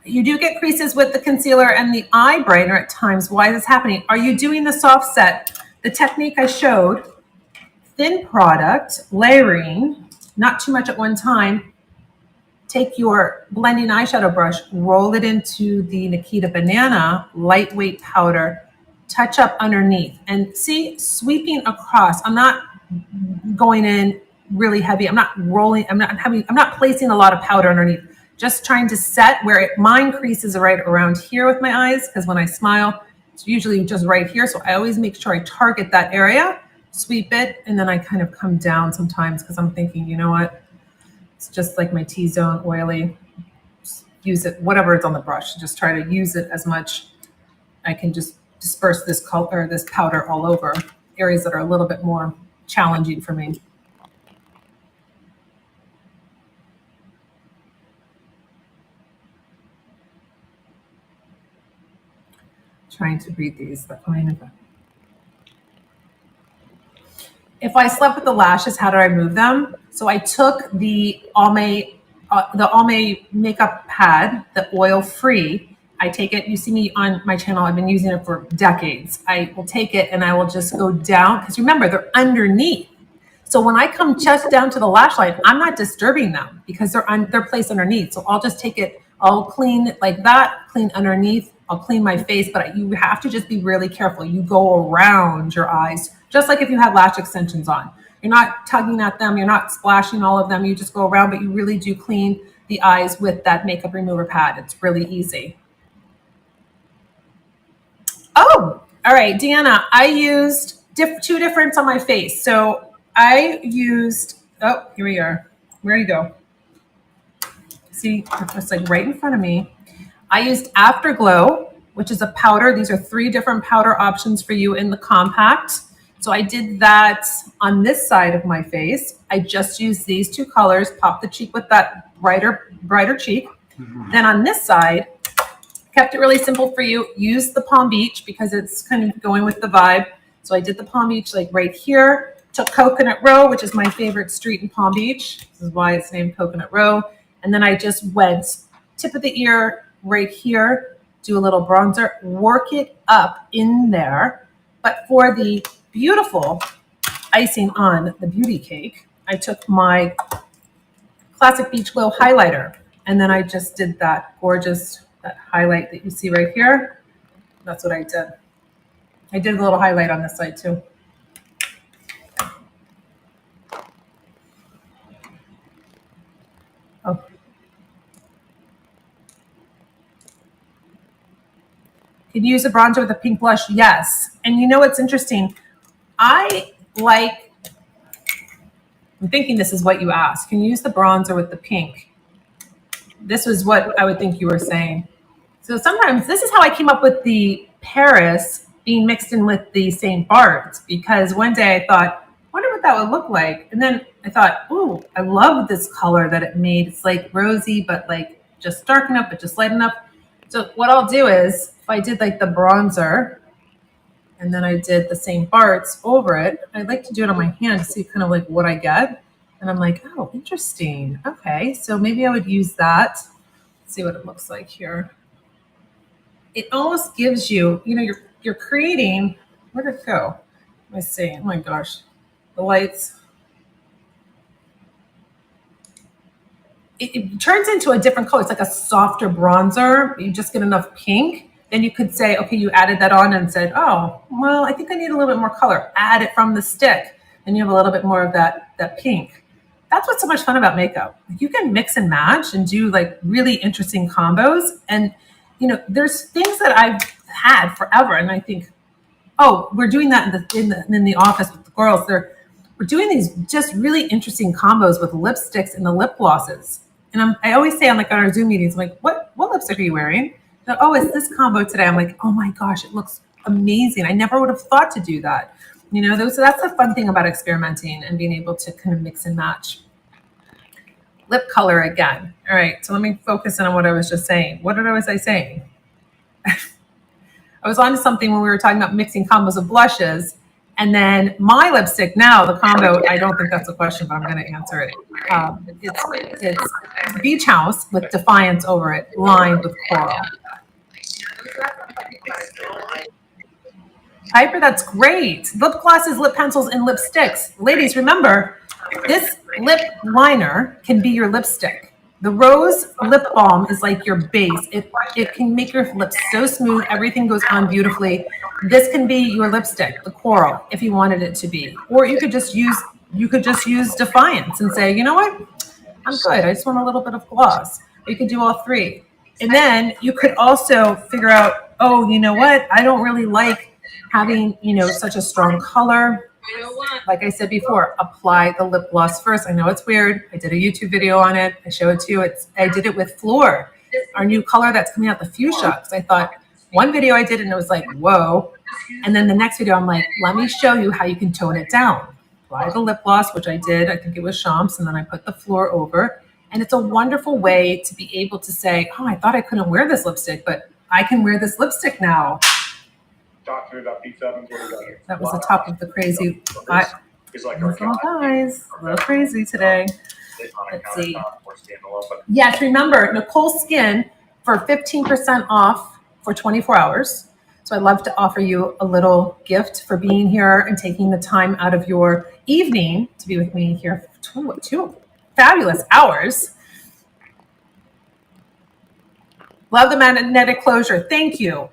You do get creases with the concealer and the eye brightener at times. Why is this happening? Are you doing the soft set? The technique I showed, thin product, layering, not too much at one time. Take your blending eyeshadow brush, roll it into the Nikita Banana lightweight powder, touch up underneath, and see, sweeping across. I'm not going in really heavy. I'm not rolling. I'm not placing a lot of powder underneath. Just trying to set where mine creases right around here with my eyes, because when I smile, it's usually just right here. So I always make sure I target that area, sweep it, and then I kind of come down sometimes because I'm thinking, you know what? It's just like my T-zone oily. use it, whatever is on the brush, just try to use it as much. I can just disperse this color, this powder all over areas that are a little bit more challenging for me. Trying to read these. If I slept with the lashes, how do I remove them? So I took the Almay makeup pad, the oil-free. I take it, you see me on my channel, I've been using it for decades. I will take it and I will just go down, because remember, they're underneath. So when I come just down to the lash line, I'm not disturbing them because they're placed underneath. So I'll just take it, I'll clean it like that, clean underneath, I'll clean my face, but you have to just be really careful. You go around your eyes, just like if you had lash extensions on. You're not tugging at them, you're not splashing all of them, you just go around, but you really do clean the eyes with that makeup remover pad. It's really easy. Oh, all right, Deanna, I used two differents on my face. So I used, oh, here we are. Where do you go? See, it's like right in front of me. I used Afterglow, which is a powder. These are 3 different powder options for you in the compact. So I did that on this side of my face. I just used these 2 colors, popped the cheek with that brighter cheek. Then on this side, kept it really simple for you. Used the Palm Beach because it's kind of going with the vibe. So I did the Palm Beach like right here. Took Coconut Row, which is my favorite street in Palm Beach. This is why it's named Coconut Row. And then I just went tip of the ear right here, do a little bronzer, work it up in there. But for the beautiful icing on the beauty cake, I took my Classic Beach Glow highlighter, and then I just did that gorgeous, that highlight that you see right here. That's what I did. I did a little highlight on this side too. Oh. Can you use a bronzer with a pink blush? Yes. And you know what's interesting? I'm thinking this is what you asked. Can you use the bronzer with the pink? This was what I would think you were saying. So sometimes this is how I came up with the Paris being mixed in with the St. Bart's, because one day I thought, wonder what that would look like. And then I thought, ooh, I love this color that it made. It's like rosy, but like just dark enough, but just light enough. So what I'll do is, if I did like the bronzer, and then I did the St. Bart's over it, I like to do it on my hand to see kind of like what I get. And I'm like, oh, interesting. Okay, so maybe I would use that. Let's see what it looks like here. It almost gives you, you know, you're creating, where'd it go? Let me see, oh my gosh, the lights. It turns into a different color. It's like a softer bronzer. You just get enough pink. Then you could say, okay, you added that on and said, oh, well, I think I need a little bit more color. Add it from the stick. And you have a little bit more of that pink. That's what's so much fun about makeup. You can mix and match and do like really interesting combos. And, you know, there's things that I've had forever. And I think, oh, we're doing that in the office with the girls. We're doing these just really interesting combos with lipsticks and the lip glosses. And I always say on our Zoom meetings, I'm like, what lipstick are you wearing? Like, oh, it's this combo today. I'm like, oh my gosh, it looks amazing. I never would have thought to do that. You know, so that's the fun thing about experimenting and being able to kind of mix and match. Lip color again. All right, so let me focus on what I was just saying. What was I saying? I was on to something when we were talking about mixing combos of blushes. And then my lipstick now, the combo, I don't think that's a question, but I'm going to answer it. It's Beach House with Defiance over it, lined with coral. Piper, that's great. Lip glosses, lip pencils, and lipsticks. Ladies, remember, this lip liner can be your lipstick. The rose lip balm is like your base. It can make your lips so smooth. Everything goes on beautifully. This can be your lipstick, the coral, if you wanted it to be. Or you could just use Defiance and say, you know what? I'm good. I just want a little bit of gloss. Or you could do all 3. And then you could also figure out, oh, you know what? I don't really like having, you know, such a strong color. Like I said before, apply the lip gloss first. I know it's weird. I did a YouTube video on it. I show it to you. I did it with Floor. our new color that's coming out, the fuchsia. Because I thought one video I did and it was like, whoa. And then the next video, I'm like, let me show you how you can tone it down. Apply the lip gloss, which I did. I think it was Champs. And then I put the floor over. And it's a wonderful way to be able to say, oh, I thought I couldn't wear this lipstick, but I can wear this lipstick now. Talk to me about pizza ovens. What are you? That was the top of the crazy. Guys, a little crazy today. Let's see. Yes, remember, Nicole Skin for 15% off for 24 hours. So I'd love to offer you a little gift for being here and taking the time out of your evening to be with me here for two fabulous hours. Love the magnetic closure. Thank you.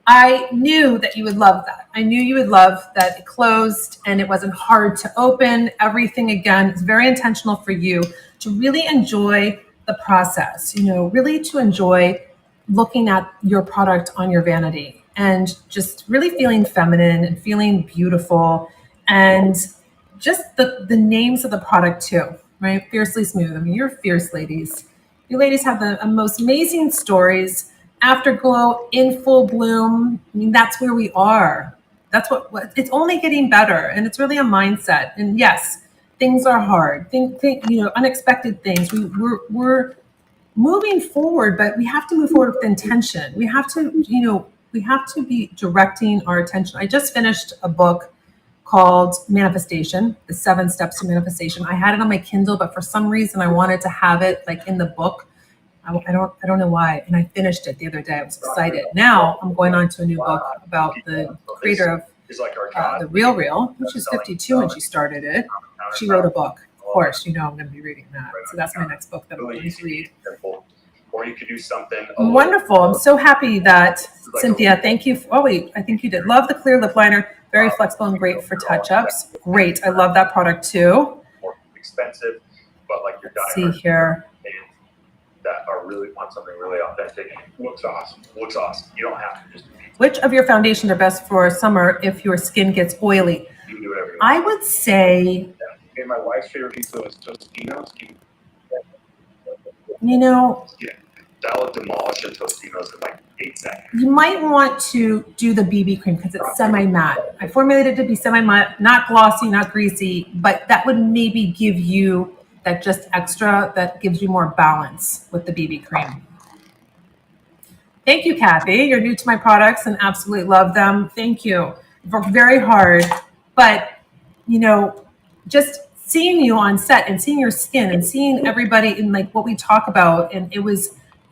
I knew that you would love that. I knew you would love that it closed and it wasn't hard to open. Everything, again, is very intentional for you to really enjoy the process, really to enjoy looking at your product on your vanity and just really feeling feminine and feeling beautiful, and just the names of the product too, right? Fiercely Smooth. I mean, you're fierce ladies. You ladies have the most amazing stories. Afterglow in full bloom. I mean, that's where we are. That's what it's only getting better, and it's really a mindset. And yes, things are hard. Think, unexpected things. We're moving forward, but we have to move forward with intention. We have to be directing our attention. I just finished a book called Manifestation, The 7 Steps to Manifestation. I had it on my Kindle, but for some reason I wanted to have it like in the book. I don't know why. And I finished it the other day. I was excited. Now I'm going on to a new book about the creator of The Real, which is 52 when she started it. She wrote a book. Of course, I'm going to be reading that. So that's my next book that I'm going to read. Or you could do something. Wonderful. I'm so happy that, Cynthia, thank you. I think you did. Love the clear lip liner. Very flexible and great for touch-ups. Great. I love that product too. More expensive, but like your see here. That are really want something really authentic. Looks awesome. You don't have to just. Which of your foundations are best for summer if your skin gets oily? You can do whatever you want. I would say. Yeah. My wife's favorite pizza was Tostino's. Yeah, that will demolish a Tostino's in like 8 seconds. You might want to do the BB cream because it's semi-matte. I formulated it to be semi-matte, not glossy, not greasy, but that would maybe give you that just extra that gives you more balance with the BB cream. Thank you, Kathy. You're new to my products and absolutely love them. Thank you. You've worked very hard, but just seeing you on set and seeing your skin and seeing everybody in like what we talk about, and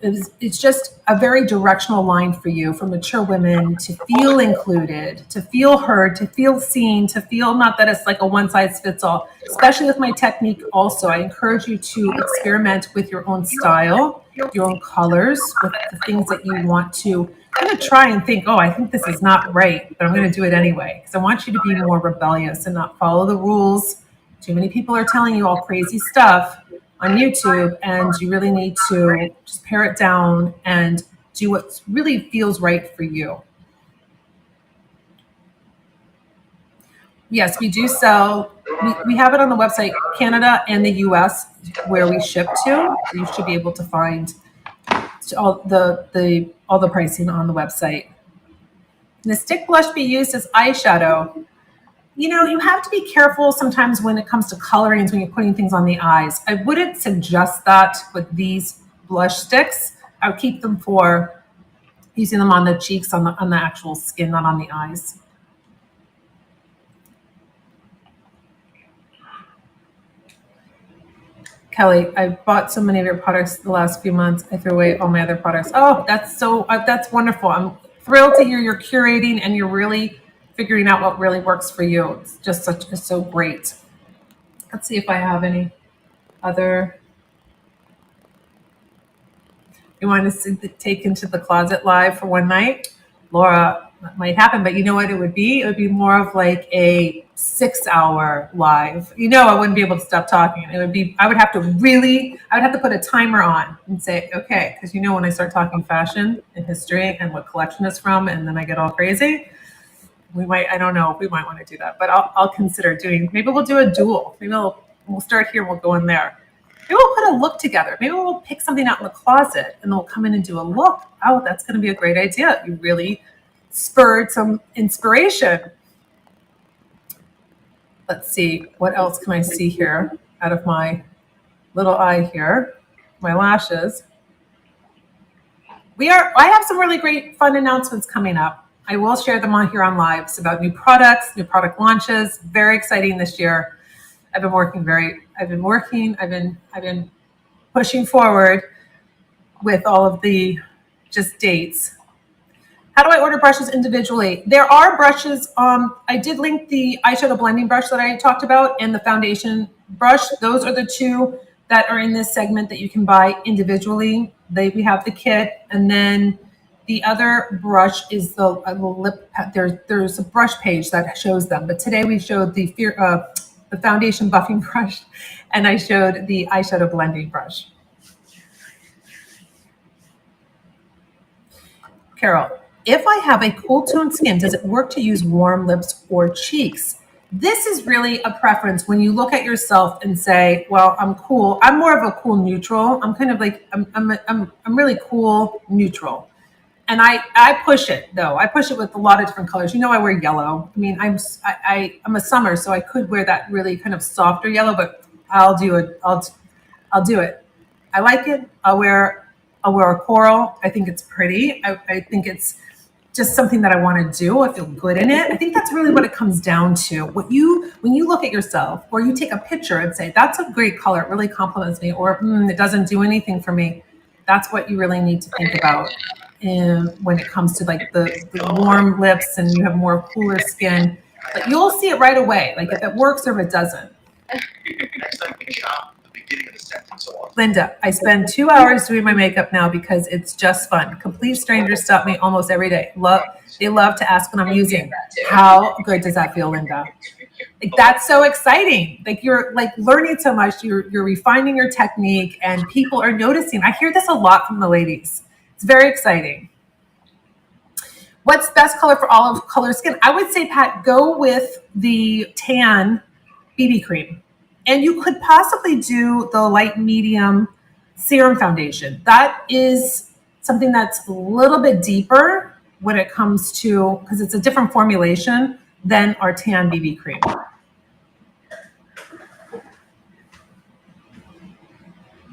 it's just a very directional line for you, for mature women to feel included, to feel heard, to feel seen, to feel not that it's like a one size fits all. Especially with my technique also, I encourage you to experiment with your own style, your own colors, with the things that you want to kind of try and think, oh, I think this is not right, but I'm going to do it anyway. Because I want you to be more rebellious and not follow the rules. Too many people are telling you all crazy stuff on YouTube, and you really need to just pare it down and do what really feels right for you. Yes, we do sell, we have it on the website, Canada and the US, where we ship to. You should be able to find all the pricing on the website. Can the stick blush be used as eyeshadow? You have to be careful sometimes when it comes to colorings, when you're putting things on the eyes. I wouldn't suggest that with these blush sticks. I would keep them for using them on the cheeks, on the actual skin, not on the eyes. Kelly, I bought so many of your products the last few months. I threw away all my other products. Oh, that's wonderful. I'm thrilled to hear you're curating and you're really figuring out what really works for you. It's just so great. Let's see if I have any other. You want to take into the closet live for one night? Laura, that might happen, but you know what it would be? It would be more of like a 6-hour live. I wouldn't be able to stop talking. I would have to put a timer on and say, okay, because when I start talking fashion and history and what collection is from, and then I get all crazy, I don't know if we might want to do that, but I'll consider doing, maybe we'll do a duel. Maybe we'll start here and we'll go in there. Maybe we'll put a look together. Maybe we'll pick something out in the closet and then we'll come in and do a look. Oh, that's going to be a great idea. You really spurred some inspiration. Let's see, what else can I see here out of my little eye here, my lashes. I have some really great fun announcements coming up. I will share them on here on lives about new products, new product launches. Very exciting this year. I've been pushing forward with all of the just dates. How do I order brushes individually? There are brushes. I did link the eyeshadow blending brush that I talked about and the foundation brush. Those are the two that are in this segment that you can buy individually. We have the kit, and then the other brush is the lip. There's a brush page that shows them. But today we showed the foundation buffing brush, and I showed the eyeshadow blending brush. Carol, if I have a cool toned skin, does it work to use warm lips or cheeks? This is really a preference when you look at yourself and say, well, I'm cool. I'm more of a cool neutral. I'm kind of like, I'm really cool neutral. And I push it though. I push it with a lot of different colors. You know, I wear yellow. I mean, I'm a summer, so I could wear that really kind of softer yellow, but I'll do it. I'll do it. I like it. I'll wear a coral. I think it's pretty. I think it's just something that I want to do. I feel good in it. I think that's really what it comes down to. When you look at yourself or you take a picture and say, that's a great color, it really compliments me, or it doesn't do anything for me. That's what you really need to think about when it comes to like the warm lips and you have more cooler skin. But you'll see it right away, like if it works or if it doesn't. Next time we shop, the beginning of the sentence. Linda, I spend 2 hours doing my makeup now because it's just fun. Complete strangers stop me almost every day. They love to ask what I'm using. How good does that feel, Linda? Like, that's so exciting. Like, you're like learning so much. You're refining your technique, and people are noticing. I hear this a lot from the ladies. It's very exciting. What's best color for olive color skin? I would say, Pat, go with the tan BB cream. And you could possibly do the light medium serum foundation. That is something that's a little bit deeper when it comes to, because it's a different formulation than our tan BB cream.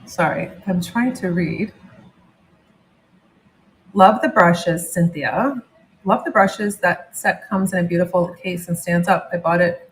Sorry, I'm trying to read. Love the brushes, Cynthia. Love the brushes. That set comes in a beautiful case and stands up. I bought it.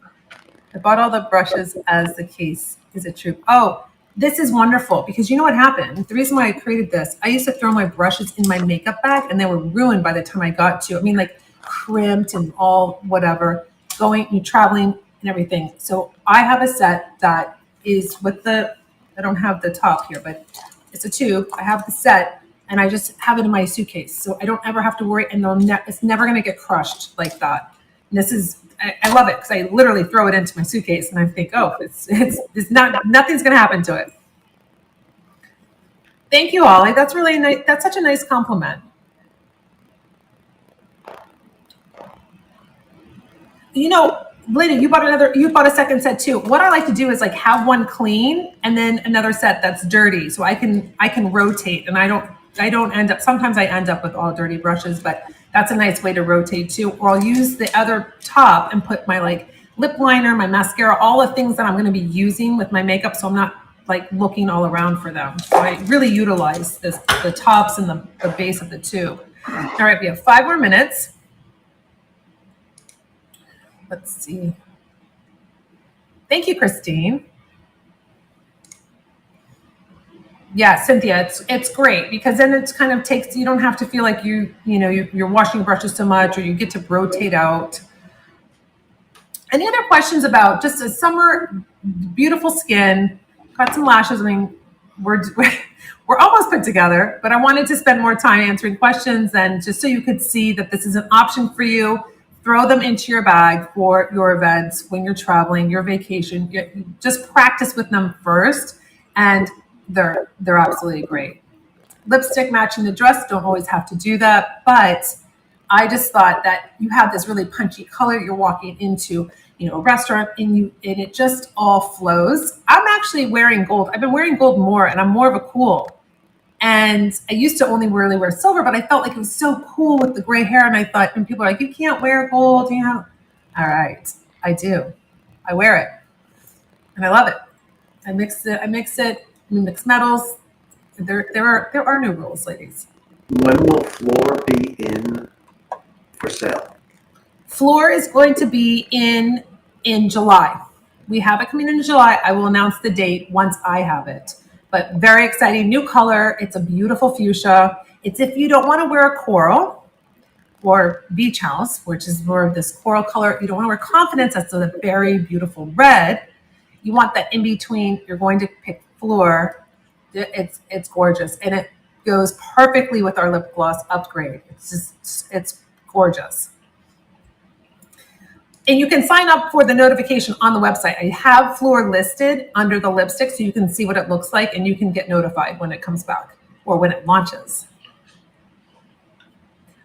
I bought all the brushes as the case. Is it true? Oh, this is wonderful because you know what happened? The reason why I created this, I used to throw my brushes in my makeup bag and they were ruined by the time I got to, like crimped and all whatever, traveling and everything. So I have a set that is with I don't have the top here, but it's a tube. I have the set and I just have it in my suitcase. So I don't ever have to worry, and it's never going to get crushed like that. And this is, I love it because I literally throw it into my suitcase and I think, oh, it's not, nothing's going to happen to it. Thank you, Ollie. That's really nice. That's such a nice compliment. Lady, you bought a second set too. What I like to do is like have one clean and then another set that's dirty. So I can rotate, and I don't end up, sometimes I end up with all dirty brushes, but that's a nice way to rotate too. Or I'll use the other top and put my like lip liner, my mascara, all the things that I'm going to be using with my makeup. So I'm not like looking all around for them. So I really utilize the tops and the base of the tube. All right, we have 5 more minutes. Let's see. Thank you, Christine. Yeah, Cynthia, it's great because then it's kind of takes, you don't have to feel like you're washing brushes so much, or you get to rotate out. Any other questions about just a summer, beautiful skin, got some lashes? I mean, we're almost put together, but I wanted to spend more time answering questions, and just so you could see that this is an option for you. Throw them into your bag for your events, when you're traveling, your vacation. Just practice with them first, and they're absolutely great. Lipstick matching the dress, don't always have to do that, but I just thought that you have this really punchy color you're walking into. a restaurant, and it just all flows. I'm actually wearing gold. I've been wearing gold more, and I'm more of a cool. And I used to only really wear silver, but I felt like it was so cool with the gray hair. And I thought, and people are like, you can't wear gold, All right, I do. I wear it, and I love it. I mix it. We mix metals. There are no rules, ladies. When will Floor be in for sale? Floor is going to be in July. We have it coming in July. I will announce the date once I have it. But very exciting, new color. It's a beautiful fuchsia. It's if you don't want to wear a coral or beach house, which is more of this coral color. You don't want to wear confidence. That's a very beautiful red. You want that in between. You're going to pick Floor. It's gorgeous, and it goes perfectly with our lip gloss upgrade. It's gorgeous. And you can sign up for the notification on the website. I have Floor listed under the lipstick, so you can see what it looks like, and you can get notified when it comes back or when it launches.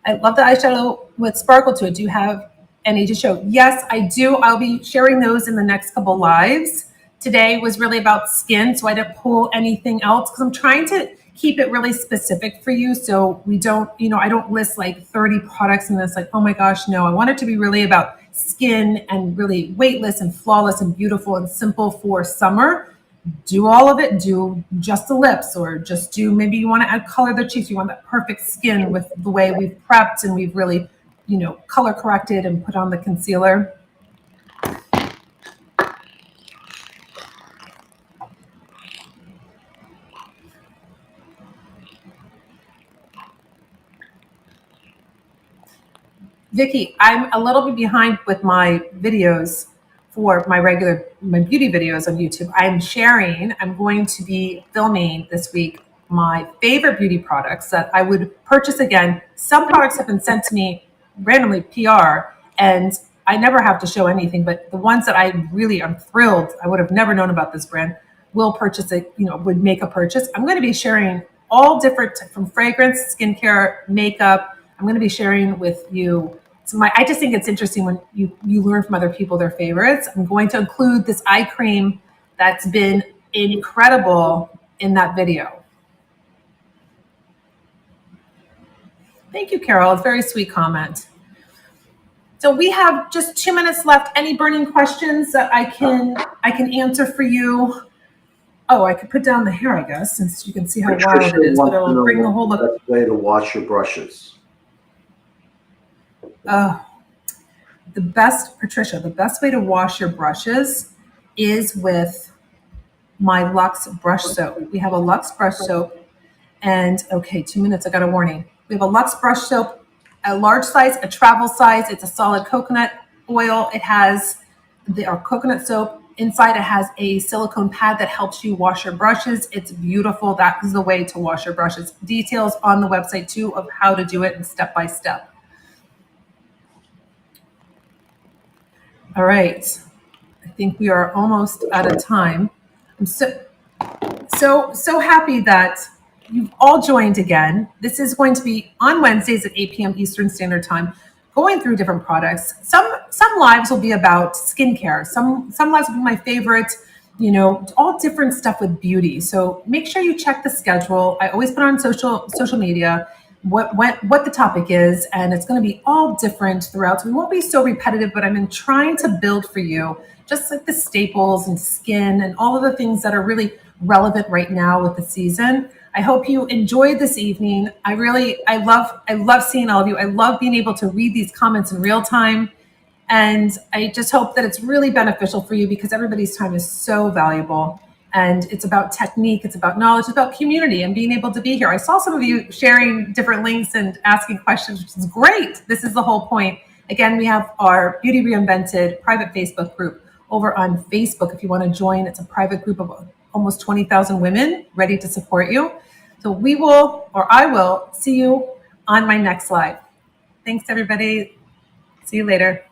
I love the eyeshadow with sparkle to it. Do you have any to show? Yes, I do. I'll be sharing those in the next couple lives. Today was really about skin, so I didn't pull anything else because I'm trying to keep it really specific for you, so we don't, I don't list like 30 products and it's like, oh my gosh, no. I want it to be really about skin and really weightless and flawless and beautiful and simple for summer. Do all of it. Do just the lips, or just do, maybe you want to add color to the cheeks. You want that perfect skin with the way we've prepped and we've really, color corrected and put on the concealer. Vicki, I'm a little bit behind with my videos for my beauty videos on YouTube. I'm going to be filming this week my favorite beauty products that I would purchase again. Some products have been sent to me randomly PR, and I never have to show anything, but the ones that I really am thrilled, I would have never known about this brand, will purchase it, would make a purchase. I'm going to be sharing all different, from fragrance, skincare, makeup. I'm going to be sharing with you. So I just think it's interesting when you learn from other people their favorites. I'm going to include this eye cream that's been incredible in that video. Thank you, Carol. It's a very sweet comment. So we have just 2 minutes left. Any burning questions that I can answer for you? Oh, I could put down the hair, I guess, since you can see how wild it is, but it'll bring the whole look. Best way to wash your brushes. The best way to wash your brushes is with my Luxe brush soap. We have a Luxe brush soap, and okay, 2 minutes, I got a warning. We have a Luxe brush soap, a large size, a travel size. It's a solid coconut oil. It has our coconut soap. Inside it has a silicone pad that helps you wash your brushes. It's beautiful. That is the way to wash your brushes. Details on the website too of how to do it and step by step. All right, I think we are almost out of time. I'm so happy that you've all joined again. This is going to be on Wednesdays at 8 p.m. Eastern Standard Time, going through different products. Some lives will be about skincare. Some lives will be my favorite, all different stuff with beauty. So make sure you check the schedule. I always put on social media what the topic is, and it's going to be all different throughout. So we won't be so repetitive, but I'm trying to build for you just like the staples and skin and all of the things that are really relevant right now with the season. I hope you enjoyed this evening. I love seeing all of you. I love being able to read these comments in real time. And I just hope that it's really beneficial for you, because everybody's time is so valuable. And it's about technique, it's about knowledge, it's about community and being able to be here. I saw some of you sharing different links and asking questions, which is great. This is the whole point. Again, we have our Beauty Reinvented private Facebook group over on Facebook. If you want to join, it's a private group of almost 20,000 women ready to support you. So I will see you on my next live. Thanks, everybody. See you later.